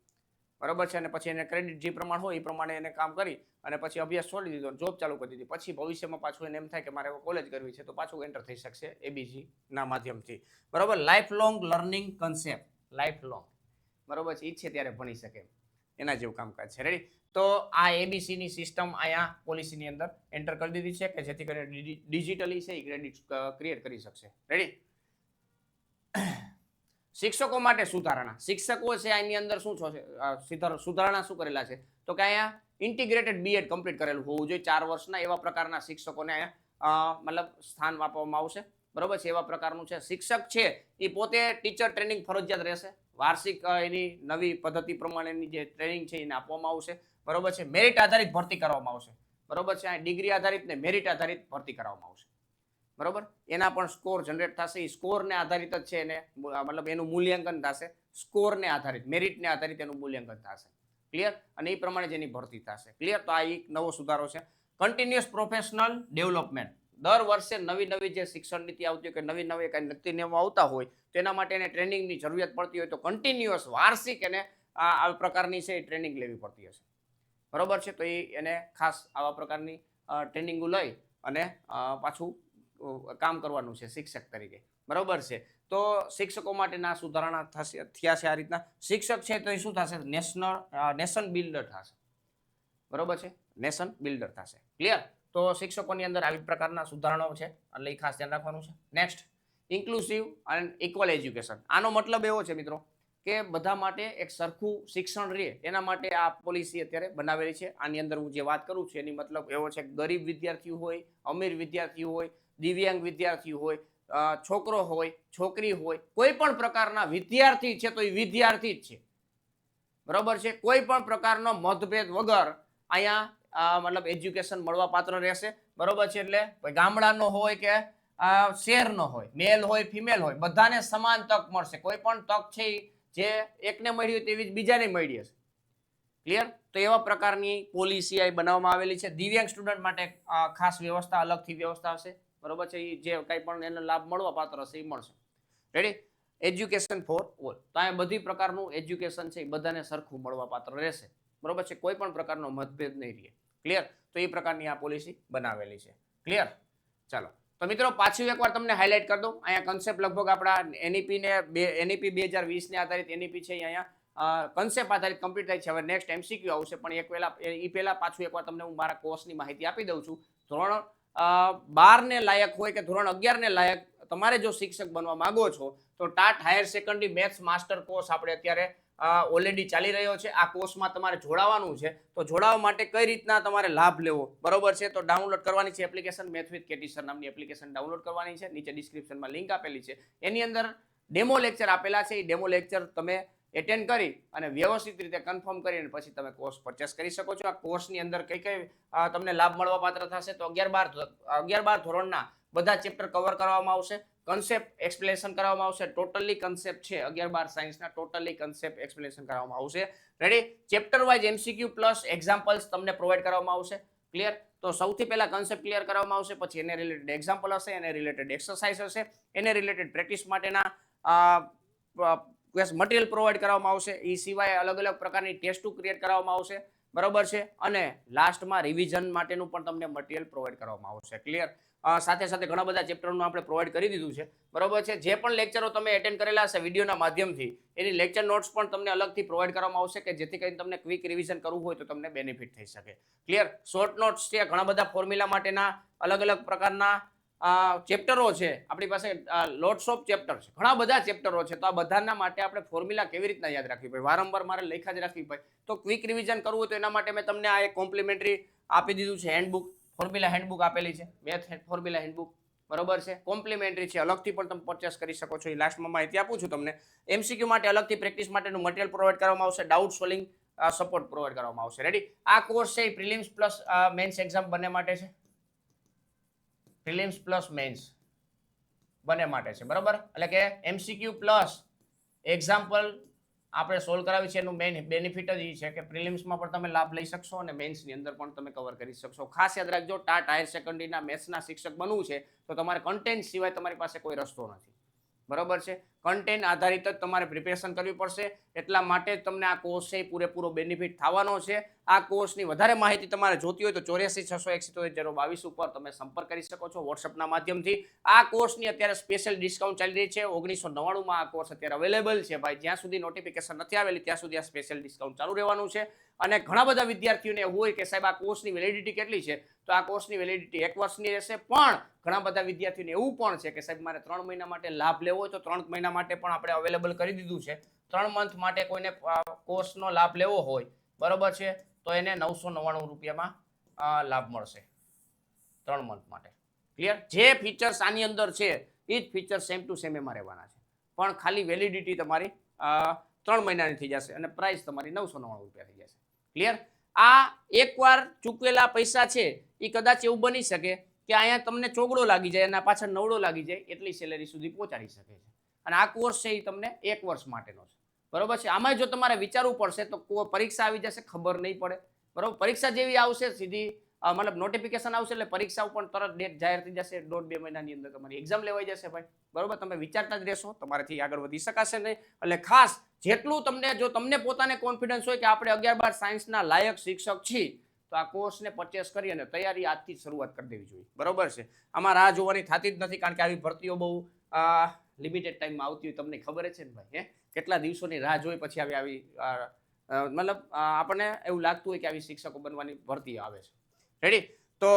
[SPEAKER 1] બરોબર છે, અને પછી એને ક્રેડિટ જે પ્રમાણ હોય એ પ્રમાણે એને કામ કરી અને પછી અભ્યાસ છોડી દીધો, જોબ ચાલુ કરી દીધી. પછી ભવિષ્યમાં પાછું એને એમ થાય કે મારે કોલેજ કરવી છે તો પાછું એન્ટર થઈ શકશે એબીસી ના માધ્યમથી, બરોબર. Life long learning concept, life long, બરોબર છે, ઈચ્છે ત્યારે ભણી શકે એના જેવું કામકાજ છે. રેડી? તો આ એબીસી ની સિસ્ટમ અહીંયા પોલિસીની અંદર એન્ટર કરી દીધી છે કે જેથી કરીને ડિજિટલી છે એ ક્રેડિટ ક્રિએટ કરી શકશે. રેડી? શિક્ષકો માટે સુધારણા. શિક્ષકો છે આની અંદર શું છે સુધારણા શું કરેલા છે તો કે અહીંયા ઇન્ટિગ્રેટેડ બીએડ કમ્પ્લીટ કરેલું હોવું જોઈએ 4 વર્ષના, એવા પ્રકારના શિક્ષકોને અહીંયા મતલબ સ્થાન આપવામાં આવશે, બરોબર છે. એવા પ્રકારનું છે. શિક્ષક છે એ પોતે ટીચર ટ્રેનિંગ ફરજિયાત રહેશે. વાર્ષિક એની નવી પદ્ધતિ પ્રમાણેની જે ટ્રેનિંગ છે એને આપવામાં આવશે, બરોબર છે. મેરિટ આધારિત ભરતી કરવામાં આવશે, બરોબર છે. આ ડિગ્રી આધારિત ને મેરિટ આધારિત ભરતી કરવામાં આવશે, બરોબર. એના પણ સ્કોર જનરેટ થશે. એ સ્કોરને આધારિત જ છે એને મતલબ એનું મૂલ્યાંકન થશે, સ્કોરને આધારિત, મેરિટને આધારિત એનું મૂલ્યાંકન થશે. ક્લિયર? અને એ પ્રમાણે જ એની ભરતી થશે. ક્લિયર? તો આ એક નવો સુધારો છે. કન્ટિન્યુઅસ પ્રોફેશનલ ડેવલપમેન્ટ, દર વર્ષે નવી નવી જે શિક્ષણ નીતિ આવતી હોય કે નવી નવી કઈ નીતિ નિયમો આવતા હોય તો એના માટે એને ટ્રેનિંગની જરૂરિયાત પડતી હોય તો કન્ટિન્યુઅસ વાર્ષિક એને આ પ્રકારની છે એ ટ્રેનિંગ લેવી પડતી હશે, બરોબર છે. તો એને ખાસ આવા પ્રકારની ટ્રેનિંગો લઈ અને પાછું કામ કરવાનું છે શિક્ષક તરીકે, બરોબર છે. તો શિક્ષકો માટેના સુધારણા થયા છે આ રીતના. શિક્ષક છે તો એ શું થશે, નેશન બિલ્ડર થશે, બરોબર છે, નેશન બિલ્ડર થશે. ક્લિયર? તો શિક્ષકોની અંદર આવી પ્રકારના સુધારણાઓ છે એટલે એ ખાસ ધ્યાન રાખવાનું છે. નેક્સ્ટ, ઇન્ક્લુસિવ અને ઇક્વલ એજ્યુકેશન. આનો મતલબ એવો છે મિત્રો કે બધા માટે એક સરખું શિક્ષણ રહે એના માટે આ પોલિસી અત્યારે બનાવેલી છે. આની અંદર હું જે વાત કરું છું એની મતલબ એવો છે કે ગરીબ વિદ્યાર્થીઓ હોય, અમીર વિદ્યાર્થીઓ હોય, દિવ્યાંગ વિદ્યાર્થી હોય, છોકરો હોય, છોકરી હોય, કોઈ પણ પ્રકારના વિદ્યાર્થી છે તો એ વિદ્યાર્થી જ છે, બરોબર છે. કોઈ પણ પ્રકારનો મતભેદ વગર અહીંયા મતલબ એજ્યુકેશન મળવા પાત્ર રહેશે, બરોબર છે. એટલે ગામડાનો હોય કે શહેરનો હોય, મેલ હોય ફિમેલ હોય, બધાને સમાન તક મળશે. કોઈ પણ તક છે જે એકને મળી હોય તેવી જ બીજાને મળી હશે. ક્લિયર? તો એવા પ્રકારની પોલિસી અહીં બનાવવામાં આવેલી છે. દિવ્યાંગ સ્ટુડન્ટ માટે ખાસ વ્યવસ્થા, અલગથી વ્યવસ્થા હશે, બરોબર છે. ઈ જે કંઈ પણ એને લાભ મળવા પાત્ર હશે એ મળશે. રેડી? Education for all. તો અહીંયા બધી પ્રકારનું એજ્યુકેશન છે એ બધાને સરખું મળવા પાત્ર રહેશે, બરોબર છે. કોઈ પણ પ્રકારનો મતભેદ નહીં રહે. ક્લિયર? તો એ પ્રકારની આ પોલિસી બનાવેલી છે. ક્લિયર? ચાલો, તો મિત્રો પાછું એકવાર તમને હાઇલાઇટ કરી દઉં. અહીંયા કન્સેપ્ટ લગભગ આપણા એનઈપી ને એનઈપી 2020 ને આધારિત એનઈપી છે અહીંયા કન્સેપ્ટ આધારિત કમ્પ્લીટ થાય છે. હવે નેક્સ્ટ એમસીક્યુ આવશે, પણ એ પહેલા પાછું એકવાર તમને હું મારા કોર્સની માહિતી આપી દઉં છું. ધોરણ 12 ને લાયક હોય કે ધોરણ 11 ને લાયક તમારે જો શિક્ષક બનવા માંગો છો તો TAT higher secondary maths master course આપણે અત્યારે ઓલરેડી ચાલી રહ્યો છે. આ કોર્સમાં તમારે જોડાવાનું છે. તો જોડાવા માટે કઈ રીતના તમારે લાભ લેવો, બરોબર છે, તો ડાઉનલોડ કરવાની છે application math with KT sir નામની એપ્લિકેશન ડાઉનલોડ કરવાની છે. નીચે ડિસ્ક્રિપ્શનમાં લિંક આપેલી છે. એની અંદર ડેમો લેક્ચર આપેલા છે. એ ડેમો લેક્ચર તમે એટેન્ડ કરી અને વ્યવસ્થિત રીતે કન્ફર્મ કરીને પછી તમે કોર્સ પરચેસ કરી શકો છો. આ કોર્સની અંદર કઈ કઈ તમને લાભ મળવા પાત્ર થશે તો 11-12 ધોરણના બધા ચેપ્ટર કવર કરવામાં આવશે. કન્સેપ્ટ એક્સપ્લેનેશન કરવામાં આવશે. ટોટલી કન્સેપ્ટ છે 11-12 સાયન્સના ટોટલી કન્સેપ્ટ એક્સપ્લેનેશન કરવામાં આવશે. Ready? Chapter wise MCQ plus examples તમને પ્રોવાઈડ કરવામાં આવશે. ક્લિયર? તો સૌથી પહેલા કન્સેપ્ટ ક્લિયર કરવામાં આવશે, પછી એને રિલેટેડ એક્ઝામ્પલ હશે, એને રિલેટેડ એક્સરસાઇઝ હશે, એને રિલેટેડ પ્રેક્ટિસ માટેના મટીરિયલ પ્રોવાઈડ કરવામાં આવશે. એ સિવાય અલગ અલગ પ્રકારની ટેસ્ટો ક્રિએટ કરવામાં આવશે, બરોબર છે. અને લાસ્ટમાં રિવિઝન માટેનું પણ તમને મટીરિયલ પ્રોવાઈડ કરવામાં આવશે. ક્લિયર? સાથે સાથે ઘણા બધા ચેપ્ટરનું આપણે પ્રોવાઈડ કરી દીધું છે, બરોબર છે. જે પણ લેક્ચરો તમે એટેન્ડ કરેલા હશે વિડીયોના માધ્યમથી એની લેક્ચર નોટ્સ પણ તમને અલગથી પ્રોવાઈડ કરવામાં આવશે કે જેથી કરીને તમને ક્વિક રિવિઝન કરવું હોય તો તમને બેનિફિટ થઈ શકે. ક્લિયર? શોર્ટ નોટ્સ છે, ઘણા બધા ફોર્મ્યુલા માટેના અલગ અલગ પ્રકારના ચેપ્ટરો છે આપણી પાસે. લોટ્સ ઓફ ચેપ્ટર છે, ઘણા બધા ચેપ્ટરો છે. તો આ બધાના માટે આપણે ફોર્મ્યુલા કેવી રીતના યાદ રાખવી પડે, વારંવાર મારે લખ્યા જ રાખવી પડે. તો ક્વિક રિવિઝન કરવું હોય તો એના માટે મેં તમને આ એક કોમ્પ્લિમેન્ટરી આપી દીધું છે હેન્ડબુક, ફોર્મ્યુલા હેન્ડબુક આપેલી છે, મેથ ફોર્મ્યુલા હેન્ડબુક, બરોબર છે. કોમ્પ્લિમેન્ટરી છે, અલગથી પણ તમે પરચેસ કરી શકો છો. એ લાસ્ટમાં માહિતી આપું છું તમને. એમસીક્યુ માટે અલગથી પ્રેક્ટિસ માટેનું મટીરિયલ પ્રોવાઈડ કરવામાં આવશે. ડાઉટ સોલ્વિંગ સપોર્ટ પ્રોવાઈડ કરવામાં આવશે. રેડી? આ કોર્સ છે એ પ્રિલિમ્સ પ્લસ મેન્સ એક્ઝામ બંને માટે છે. પ્રિલિમ્સ પ્લસ મેન્સ બંને માટે છે, બરોબર. એટલે કે એમસીક્યુ પ્લસ એક્ઝામ્પલ આપણે સોલ્વ કરાવી છે. એનું મેઇન બેનિફિટ જ એ છે કે પ્રિલિમ્સમાં પણ તમે લાભ લઈ શકશો અને મેન્સની અંદર પણ તમે કવર કરી શકશો. ખાસ યાદ રાખજો, ટાટ હાયર સેકન્ડરીના મેથ્સના શિક્ષક બનવું છે તો તમારે કન્ટેન્ટ સિવાય તમારી પાસે કોઈ રસ્તો નથી, બરોબર છે. કન્ટેન્ટ આધારિત જ તમારે પ્રિપેરેશન કરવી પડશે. એટલા માટે જ તમને આ કોર્સ છે પૂરેપૂરો બેનિફિટ થવાનો છે. આ કોર્સની વધારે માહિતી તમારે જોતી હોય તો 84 671 022 ઉપર તમે સંપર્ક કરી શકો છો વોટ્સઅપના માધ્યમથી. આ કોર્સની અત્યારે સ્પેશિયલ ડિસ્કાઉન્ટ ચાલી રહી છે. 1999માં આ કોર્સ અત્યારે અવેલેબલ છે ભાઈ. જ્યાં સુધી નોટિફિકેશન નથી આવેલી ત્યાં સુધી આ સ્પેશિયલ ડિસ્કાઉન્ટ ચાલુ રહેવાનું છે. અને ઘણા બધા વિદ્યાર્થીઓને એવું હોય કે સાહેબ આ કોર્સની વેલિડિટી કેટલી છે, તો આ કોર્સની વેલિડિટી 1 વર્ષની રહેશે. પણ ઘણા બધા વિદ્યાર્થીઓને એવું પણ છે કે સાહેબ મારે 3 મહિના માટે લાભ લેવો હોય તો 3 મહિના માટે પણ આપણે અવેલેબલ કરી દીધું છે. 3 મંથ માટે કોઈને કોર્સનો લાભ લેવો હોય, બરોબર છે, તો એને 999 રૂપિયામાં લાભ મળશે 3 મંથ માટે. ક્લિયર? જે ફીચર્સ આની અંદર છે એ જ ફીચર સેમ ટુ સેમ એમાં રહેવાના છે, પણ ખાલી વેલિડિટી તમારી 3 મહિનાની થઈ જશે અને પ્રાઇસ તમારી 999 રૂપિયા થઈ જશે. ક્લિયર? આ એકવાર ચૂકવેલા પૈસા છે એ કદાચ એવું બની શકે કે અહીંયા તમને ચોગડો લાગી જાય અને પાછળ નવડો લાગી જાય એટલી સેલેરી સુધી પહોંચાડી શકે છે. અને આ કોર્સ છે એ તમને 1 વર્ષ માટેનો છે, બરોબર છે. આમાં જો તમારે વિચારવું પડશે તો પરીક્ષા આવી જશે, ખબર નહીં પડે, બરોબર. પરીક્ષા જેવી આવશે સીધી મતલબ નોટિફિકેશન આવશે એટલે પરીક્ષા ઉપર તરત ડેટ જાહેર થઈ જશે. 1.5-2 મહિનાની અંદર તમારી એક્ઝામ લેવાઈ જશે ભાઈ, બરોબર. તમે વિચારતા જ રહેશો, તમારાથી આગળ વધી શકાશે નહીં. એટલે ખાસ જેટલું તમને પોતાને કોન્ફિડન્સ હોય કે આપણે 11-12 સાયન્સના લાયક શિક્ષક છીએ તો આ કોર્સને પરચેસ કરી અને તૈયારી આજથી જ શરૂઆત કરી દેવી જોઈએ, બરોબર છે. આમાં રાહ જોવાની થતી જ નથી કારણ કે આવી ભરતીઓ બહુ લિમિટેડ ટાઈમમાં આવતી હોય, તમને ખબર છે ને ભાઈ. કેટલા દિવસોની રાહ જોઈ પછી આવી મતલબ આપણને એવું લાગતું હોય કે આવી શિક્ષકો બનવાની ભરતી આવે છે. રેડી? તો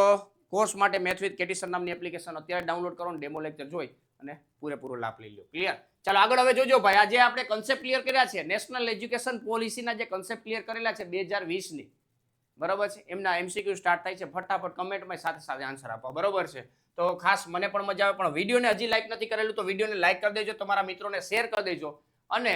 [SPEAKER 1] કોર્સ માટે મેથ વિથ કેટી સર નામની એપ્લિકેશન અત્યારે ડાઉનલોડ કરો, ડેમો લેક્ચર જોઈ અને પૂરેપૂરો લાભ લઈ લો. ક્લિયર? ચાલો આગળ હવે જોજો ભાઈ. આજે આપણે કન્સેપ્ટ ક્લિયર કર્યા છે નેશનલ એજ્યુકેશન પોલિસીના જે કન્સેપ્ટ ક્લિયર કરેલા છે 2020ની, બરોબર છે. એમના એમસીક્યુ સ્ટાર્ટ થાય છે. ફટાફટ કમેન્ટમાં સાથે સાથે આન્સર આપો, બરોબર છે. તો ખાસ મને પણ મજા આવે, પણ વિડીયોને હજી લાઈક નથી કરેલું તો વિડીયોને લાઈક કરી દેજો, તમારા મિત્રોને શેર કરી દેજો અને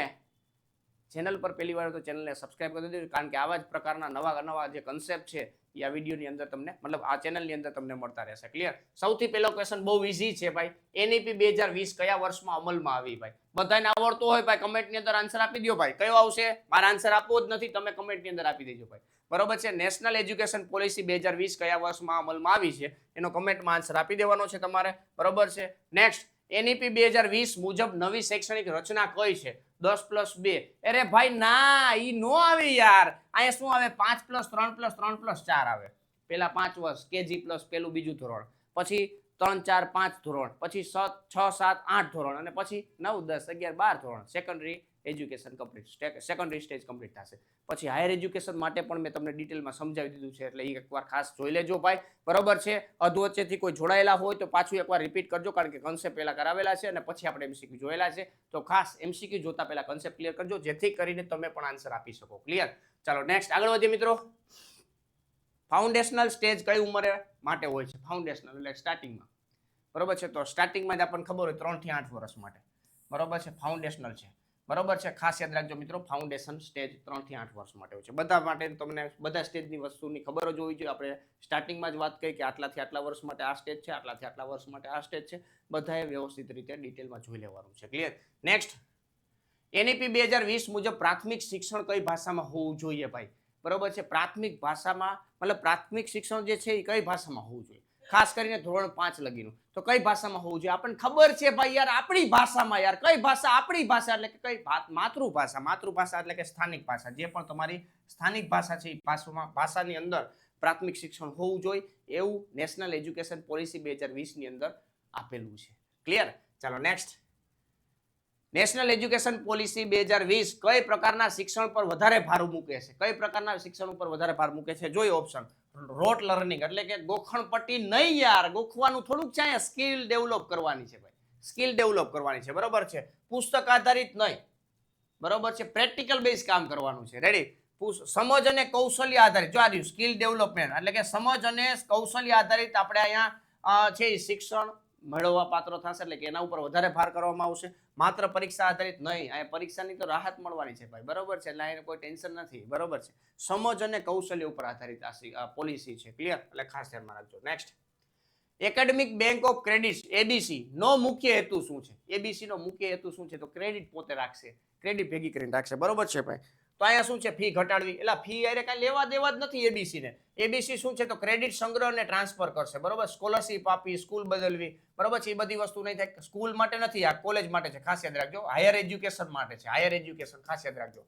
[SPEAKER 1] ચેનલ પર પહેલી વાર તો ચેનલને સબસ્ક્રાઇબ કરી દેજો, કારણ કે આવા જ પ્રકારના નવા નવા જે કન્સેપ્ટ છે એ આ વિડીયોની અંદર તમને મતલબ આ ચેનલની અંદર તમને મળતા રહેશે. ક્લિયર? સૌથી પહેલો ક્વેશ્ચન બહુ ઈઝી છે ભાઈ. NEP 2020 કયા વર્ષમાં અમલમાં આવી ભાઈ? બધાને આવડતું હોય ભાઈ કમેન્ટની અંદર આન્સર આપી દો ભાઈ. કયો આવશે? મારા આન્સર આપવો જ નથી, તમે કમેન્ટની અંદર આપી દેજો ભાઈ. બરોબર છે? નેશનલ એજ્યુકેશન પોલિસી 2020 કયા વર્ષમાં અમલમાં આવી છે એનો કમેન્ટમાં આન્સર આપી દેવાનો છે તમારે. બરોબર છે? નેક્સ્ટ, NEP 2020 મુજબ નવી શૈક્ષણિક રચના કઈ છે? 10+2. અરે ભાઈ ના, ઈ નો આવે યાર. અહીંયા શું આવે? 5+3+3+4 આવે. પેલા 5 વર્ષ KG પ્લસ પેલું બીજું ધોરણ, પછી 3, 4, 5 ધોરણ, પછી 6, 7, 8 ધોરણ, અને પછી 9, 10, 11, 12 ધોરણ secondary education complete, secondary stage complete થશે. પછી હાયર એજ્યુકેશન માટે પણ મેં તમને ડિટેલમાં સમજાવી દીધું છે, એટલે એકવાર ખાસ જોઈ લેજો ભાઈ. બરોબર છે? અધવચ્ચેથી કોઈ જોડાયેલા હોય તો પાછું એકવાર રિપીટ કરજો, કારણ કે કન્સેપ્ટ પહેલા કરાવેલા છે અને પછી આપણે MCQ જોયેલા છે. તો ખાસ MCQ જોતા પહેલા કન્સેપ્ટ ક્લિયર કરજો, જેથી કરીને તમે પણ આન્સર આપી શકો. ક્લિયર? ચાલો નેક્સ્ટ આગળ વધીએ મિત્રો. ફાઉન્ડેશનલ સ્ટેજ કઈ ઉંમરે માટે હોય છે? ફાઉન્ડેશનલ એટલે સ્ટાર્ટિંગમાં. બરોબર છે? તો સ્ટાર્ટિંગમાં જ આપણને ખબર હોય 3 થી 8 વર્ષ માટે. બરોબર છે? ફાઉન્ડેશનલ છે. બરોબર છે? ખાસ યાદ રાખજો મિત્રો, ફાઉન્ડેશન સ્ટેજ 3 થી 8 વર્ષ માટે હોય છે. બધા માટે તમને બધા સ્ટેજની વસ્તુની ખબર જ હોવી જોઈએ. આપણે સ્ટાર્ટિંગમાં જ વાત કરી કે આટલાથી આટલા વર્ષ માટે આ સ્ટેજ છે, આટલાથી આટલા વર્ષ માટે આ સ્ટેજ છે. બધાએ વ્યવસ્થિત રીતે ડિટેલમાં જોઈ લેવાનું છે. ક્લિયર? નેક્સ્ટ, NEP 2020 મુજબ પ્રાથમિક શિક્ષણ કઈ ભાષામાં હોવું જોઈએ ભાઈ? બરોબર છે? પ્રાથમિક ભાષામાં મતલબ પ્રાથમિક શિક્ષણ જે છે એ કઈ ભાષામાં હોવું જોઈએ? ખાસ કરીને ધોરણ 5 લગીનું તો કઈ ભાષામાં હોવું જોઈએ? આપણને ખબર છે ભાઈ યાર, આપણી ભાષામાં. યાર કઈ ભાષા? આપણી ભાષા એટલે કે કઈ માતૃભાષા. માતૃભાષા એટલે કે સ્થાનિક ભાષા. જે પણ તમારી સ્થાનિક ભાષા છે એ ભાષાની અંદર પ્રાથમિક શિક્ષણ હોવું જોઈએ, એવું નેશનલ એજ્યુકેશન પોલિસી 2020 ની અંદર આપેલું છે. ક્લિયર? ચાલો નેક્સ્ટ, નેશનલ એજ્યુકેશન પોલિસી 2020 કઈ પ્રકારના શિક્ષણ પર વધારે ભાર મૂકે છે? કઈ પ્રકારના શિક્ષણ ઉપર વધારે ભાર મૂકે છે? જોઈએ ઓપ્શન. રોટ લર્નિંગ એટલે કે ગોખણપટ્ટી નહીં યાર, ગોખવાનું થોડુંક છે, અહીંયા સ્કિલ ડેવલપ કરવાની છે ભાઈ. સ્કિલ ડેવલપ કરવાની છે. બરોબર છે? પુસ્તક આધારિત નહીં. બરોબર છે? પ્રેક્ટિકલ બેઝ કામ કરવાનું છે. રેડી? સમજ અને કૌશલ્ય આધારિત. જો આ સ્કિલ ડેવલપમેન્ટ એટલે કે સમજ અને કૌશલ્ય આધારિત આપણે અહીંયા છે શિક્ષણ મેળવવા પાત્ર થશે, એટલે કે એના ઉપર વધારે ભાર કરવામાં આવશે. માત્ર પરીક્ષા આધારિત નહીં, અહીંયા પરીક્ષાની તો રાહત મળવાની છે ભાઈ. બરોબર છે? એટલે અહીંયા કોઈ ટેન્શન નથી. બરોબર છે? સમજ અને કૌશલ્ય ઉપર આધારિત આ પોલિસી છે. ક્લિયર? એટલે ખાસ ધ્યાનમાં રાખજો. Next, academic bank of credit ABC નો મુખ્ય હેતુ શું છે? ABC નો મુખ્ય હેતુ શું છે? તો ક્રેડિટ પોતે રાખશે, ક્રેડિટ ભેગી કરીને રાખશે. બરોબર છે ભાઈ? તો અહીંયા શું છે? ફી ઘટાડવી. એટલે ફી અરે કઈ લેવા દેવા જ નથી ABC ને. ABC શું છે? તો ક્રેડિટ સંગ્રહ અને ટ્રાન્સફર કરશે. બરોબર? સ્કોલરશિપ આપી, સ્કૂલ બદલવી. બરોબર છે? એ બધી વસ્તુ નહીં થાય. સ્કૂલ માટે નથી, આ કોલેજ માટે છે. ખાસ યાદ રાખજો. હાયર એજ્યુકેશન માટે છે. હાયર એજ્યુકેશન ખાસ યાદ રાખજો.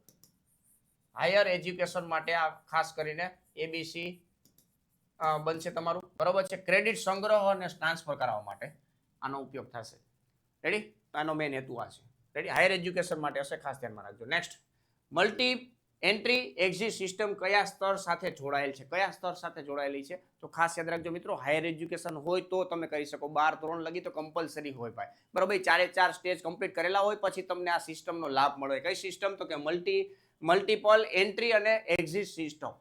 [SPEAKER 1] હાયર એજ્યુકેશન માટે આ ખાસ કરીને ABC બનશે તમારું. બરોબર છે? ક્રેડિટ સંગ્રહ અને ટ્રાન્સફર કરાવવા માટે આનો ઉપયોગ થશે. રેડી? આનો મેઇન હેતુ આ છે. રેડી? હાયર એજ્યુકેશન માટે હશે, ખાસ ધ્યાનમાં રાખજો. Next, multi entry exit system કયા સ્તર સાથે જોડાયેલ છે? કયા સ્તર સાથે જોડાયેલી છે? તો ખાસ યાદ રાખજો મિત્રો, હાયર એજ્યુકેશન હોય તો તમે કરી શકો. 12 ધોરણ લગી તો કમ્પલસરી હોય ભાઈ. બરોબર? 4 સ્ટેજ કમ્પ્લીટ કરેલા હોય પછી તમને આ સિસ્ટમનો લાભ મળે. કઈ સિસ્ટમ? તો કે મલ્ટીપલ એન્ટ્રી અને એક્ઝિટ સિસ્ટમ.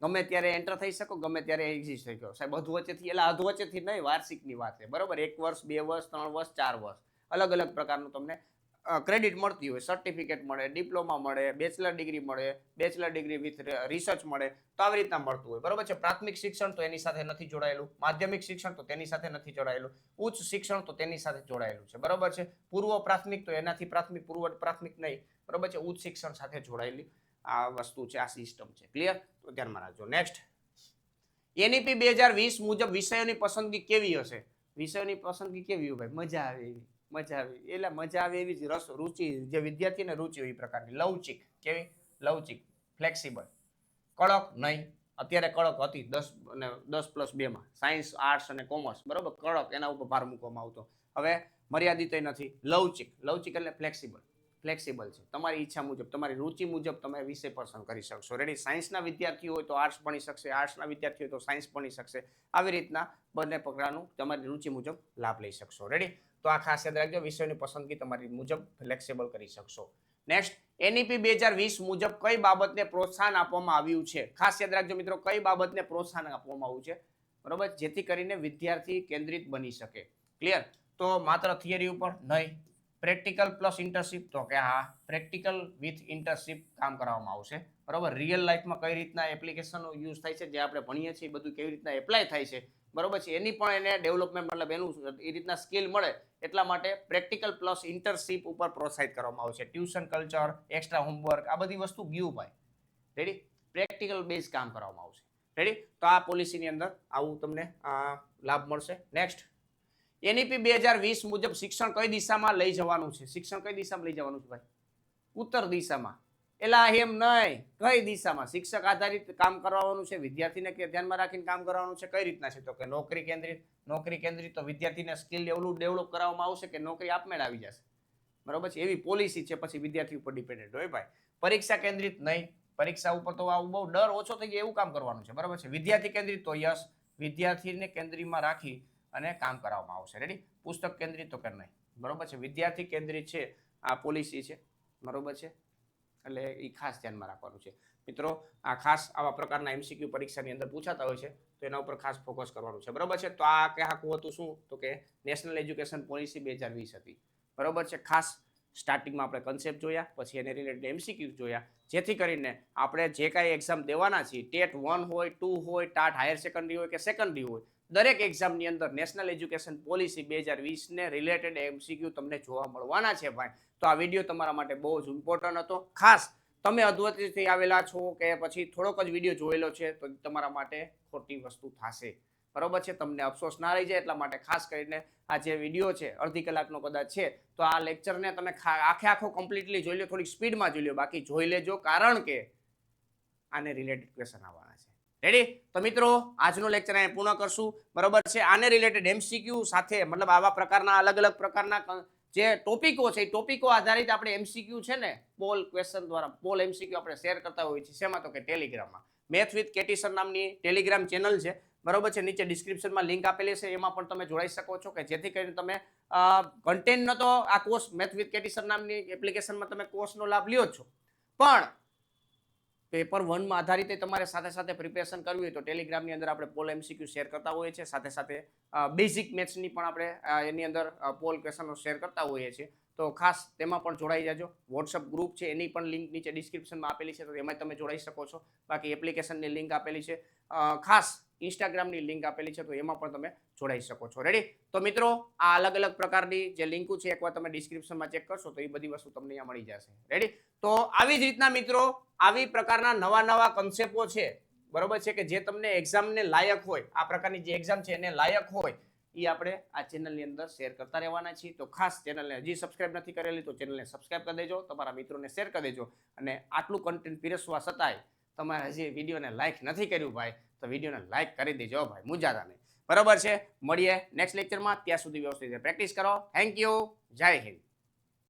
[SPEAKER 1] ગમે ત્યારે એન્ટર થઈ શકો, ગમે ત્યારે એક્ઝિટ થઈ ગયો. સાહેબ અધવચ્ચેથી એટલે અધવચ્ચેથી નહીં, વાર્ષિકની વાત છે. બરોબર? 1 વર્ષ, 2 વર્ષ, 3 વર્ષ, 4 વર્ષ અલગ અલગ પ્રકારનું તમને ક્રેડિટ મળતી હોય. સર્ટિફિકેટ મળે, ડિપ્લોમા મળે, બેચલર ડિગ્રી મળે, બેચલર ડિગ્રી વિથ રિસર્ચ મળે. તો આવી રીતના મળતું હોય. બરોબર છે? પ્રાથમિક શિક્ષણ તો એની સાથે નથી જોડાયેલું, માધ્યમિક શિક્ષણ તો તેની સાથે નથી જોડાયેલું, ઉચ્ચ શિક્ષણ તો તેની સાથે જોડાયેલું છે. બરોબર છે? પૂર્વ પ્રાથમિક તો એનાથી પ્રાથમિક, પૂર્વ પ્રાથમિક નહીં. બરોબર છે? ઉચ્ચ શિક્ષણ સાથે જોડાયેલી આ વસ્તુ છે, આ સિસ્ટમ છે. ક્લિયર? તો ધ્યાનમાં રાખજો. નેક્સ્ટ, NEP 2020 મુજબ વિષયોની પસંદગી કેવી હશે? વિષયોની પસંદગી કેવી હોય ભાઈ? મજા આવે એવી. મજા આવે એટલે મજા આવે એવી જ રસ, રુચિ, જે વિદ્યાર્થીને રુચિ હોય એ પ્રકારની. લવચિક. કેવી? લવચિક, ફ્લેક્સિબલ. કડક નહીં. અત્યારે કડક હતી 10 અને 10+2 માં સાયન્સ, આર્ટ્સ અને કોમર્સ. બરોબર? કડક એના ઉપર ભાર મૂકવામાં આવતો. હવે મર્યાદિત નથી. લવચિક. લવચિક એટલે ફ્લેક્સિબલ. ફ્લેક્સિબલ છે. તમારી ઈચ્છા મુજબ, તમારી રુચિ મુજબ તમે વિષય પસંદ કરી શકશો. રેડી? સાયન્સના વિદ્યાર્થીઓ હોય તો આર્ટ્સ ભણી શકશે, આર્ટ્સના વિદ્યાર્થીઓ હોય તો સાયન્સ ભણી શકશે. આવી રીતના બંને પ્રકારનું તમારી રુચિ મુજબ લાભ લઈ શકશો. રેડી? તો આ ખાસ યાદ રાખજો, વિષયની પસંદગી તમારી મુજબ ફ્લેક્સિબલ કરી શકશો. નેક્સ્ટ, NEP 2020 મુજબ કઈ બાબતને પ્રોત્સાહન આપવામાં આવ્યું છે? ખાસ યાદ રાખજો મિત્રો, કઈ બાબતને પ્રોત્સાહન આપવામાં આવ્યું છે? બરોબર? જેથી કરીને વિદ્યાર્થી કેન્દ્રિત બની શકે. ક્લિયર? તો માત્ર થિયરી ઉપર નહીં, પ્રેક્ટિકલ પ્લસ ઇન્ટર્નશીપ, તો કે હા પ્રેક્ટિકલ વિથ ઇન્ટર્નશીપ કામ કરવામાં આવશે, બરોબર. રિયલ લાઈફમાં કઈ રીતના એપ્લિકેશનનો યુઝ થાય છે, જે આપણે ભણીએ છીએ બધું કેવી રીતના એપ્લાય થાય છે, બરોબર છે, એની પણ એને ડેવલપમેન્ટ મતલબ એનું એ રીતના સ્કિલ મળે એટલા માટે પ્રેક્ટિકલ પ્લસ ઇન્ટર્નશીપ ઉપર પ્રોત્સાહિત કરવામાં આવશે. ટ્યુશન કલ્ચર, એક્સ્ટ્રા હોમવર્ક, આ બધી વસ્તુ ગયું ભાઈ. રેડી, પ્રેક્ટિકલ બેઝ કામ કરવામાં આવશે. રેડી, તો આ પોલિસીની અંદર આવું તમને લાભ મળશે. નેક્સ્ટ, એનઈપી 2020 મુજબ શિક્ષણ કઈ દિશામાં લઈ જવાનું છે? શિક્ષણ કઈ દિશામાં લઈ જવાનું છે ભાઈ? ઉત્તર દિશામાં. એલા એમ નહીં, કઈ દિશામાં? શિક્ષક આધારિત કામ કરવાનું છે, વિદ્યાર્થીને કે ધ્યાનમાં રાખીને કામ કરવાનું છે. કઈ રીતના છે? તો કે નોકરી કેન્દ્રિત. નોકરી કેન્દ્રિત તો વિદ્યાર્થીને સ્કિલ ડેવલપ કરવામાં આવશે કે નોકરી આપમેળે આવી જશે, બરોબર છે, એવી પોલિસી છે. પછી વિદ્યાર્થી ઉપર ડિપેન્ડન્ટ હોય ભાઈ. પરીક્ષા કેન્દ્રિત નહીં, પરીક્ષા ઉપર તો આવું બહુ ડર ઓછો થઈ જાય એવું કામ કરવાનું છે, બરોબર છે. વિદ્યાર્થી કેન્દ્રિત તો યસ, વિદ્યાર્થીને કેન્દ્રમાં રાખી અને કામ કરવામાં આવશે. રેડી, પુસ્તક કેન્દ્રિત તો કે નહીં, બરોબર છે. વિદ્યાર્થી કેન્દ્રિત છે આ પોલિસી છે, બરોબર છે, એટલે એ ખાસ ધ્યાનમાં રાખવાનું છે મિત્રો. આ ખાસ આવા પ્રકારના એમસીક્યુ પરીક્ષાની અંદર પૂછાતા હોય છે, તો એના ઉપર ખાસ ફોકસ કરવાનું છે, બરોબર છે. તો આ કે આખું હતું શું? તો કે નેશનલ એજ્યુકેશન પોલિસી 2020 હતી, બરોબર છે. ખાસ સ્ટાર્ટિંગમાં આપણે કન્સેપ્ટ જોયા, પછી એને રિલેટેડ એમસીક્યુ જોયા, જેથી કરીને આપણે જે કાંઈ એક્ઝામ દેવાના છીએ, ટેટ 1 હોય, 2 હોય, ટાટ હાયર સેકન્ડરી હોય કે સેકન્ડરી હોય, દરેક એક્ઝામની અંદર નેશનલ એજ્યુકેશન પોલિસી 2020 ને રિલેટેડ એમસીક્યુ તમને જોવા મળવાના છે ભાઈ. તો આ વિડીયો તમારા માટે બહુ જ ઇમ્પોર્ટન્ટ હતો. ખાસ તમે અદ્વૈતથી આવેલા છો કે પછી થોડોક જ વિડીયો જોયેલો છે, તો તમારા માટે ખોટી વસ્તુ થશે, બરોબર છે. તમને અફસોસ ના રહી જાય એટલા માટે ખાસ કરીને આ જે વિડીયો છે અડધી કલાકનો કદાચ છે, તો આ લેક્ચરને તમે આખો કમ્પ્લીટલી જોઈ લો, થોડીક સ્પીડમાં જોઈ લો, બાકી જોઈ લેજો, કારણ કે આને રિલેટેડ ક્વેશ્ચન આવવાના છે. રેડી, તો મિત્રો આજનો લેક્ચર અહીંયા પૂર્ણ કરશું, બરોબર છે. આને રિલેટેડ એમસીક્યુ સાથે મતલબ આવા પ્રકારના અલગ અલગ પ્રકારના જે ટોપિકો છે, એ ટોપિકો આધારિત આપણે એમસીક્યુ છે ને પોલ ક્વેશ્ચન દ્વારા પોલ એમસીક્યુ આપણે શેર કરતા હોઈએ છીએ. શેમાં? તો કે ટેલિગ્રામમાં. મેથ વિથ કેટી સર નામની ટેલિગ્રામ ચેનલ છે, બરોબર છે. નીચે ડિસ્ક્રિપ્શનમાં લિંક આપેલી છે, એમાં પણ તમે જોડાઈ શકો છો, કે જેથી કરીને તમે કન્ટેન્ટનો તો આ course math with KT sir નામની એપ્લિકેશનમાં તમે કોર્સનો લાભ લ્યો જ છો, પણ પેપર 1 માં આધારિત તમારે સાથે સાથે પ્રિપેરેશન કરવી હોય તો ટેલિગ્રામની અંદર આપણે પોલ એમસીક્યુ શેર કરતા હોઈએ છીએ, સાથે સાથે બેઝિક મેથ્સની પણ આપણે એની અંદર પોલ ક્વેશ્ચનો શેર કરતા હોઈએ છીએ. તો ખાસ તેમાં પણ જોડાઈ જાજો. વોટ્સઅપ ગ્રુપ છે એની પણ લિંક નીચે ડિસ્ક્રિપ્શનમાં આપેલી છે, તો એમાં તમે જોડાઈ શકો છો. બાકી એપ્લિકેશનની લિંક આપેલી છે, ખાસ ઇન્સ્ટાગ્રામની લિંક આપેલી છે, તો એમાં પણ તમે જોડાઈ શકો છો. રેડી, તો મિત્રો આ અલગ અલગ પ્રકારની જે લિંકો છે એકવાર તમે ડિસ્ક્રિપ્શનમાં ચેક કરશો તો એ બધી વસ્તુ તમને અહીંયા મળી જશે. રેડી, તો આવી જ રીતના મિત્રો આવી પ્રકારના નવા કન્સેપ્ટો છે, બરોબર છે, કે જે તમને એક્ઝામને લાયક હોય, આ પ્રકારની જે એક્ઝામ છે એને લાયક હોય, એ આપણે આ ચેનલની અંદર શેર કરતા રહેવાના છીએ. તો ખાસ ચેનલને હજી સબસ્ક્રાઇબ નથી કરેલી તો ચેનલને સબસ્ક્રાઇબ કરી દેજો, તમારા મિત્રોને શેર કરી દેજો, અને આટલું કન્ટેન્ટ પીરસવા છતાંય તમારે હજી વિડીયોને લાઇક નથી કર્યું ભાઈ, તો વિડીયોને લાઇક કરી દેજો ભાઈ, મૂંઝાતા નહીં, બરોબર છે. મળીએ નેક્સ્ટ લેક્ચરમાં, ત્યાં સુધી વ્યવસ્થિત પ્રેક્ટિસ કરો. થેન્ક યુ, જય હિન્દ.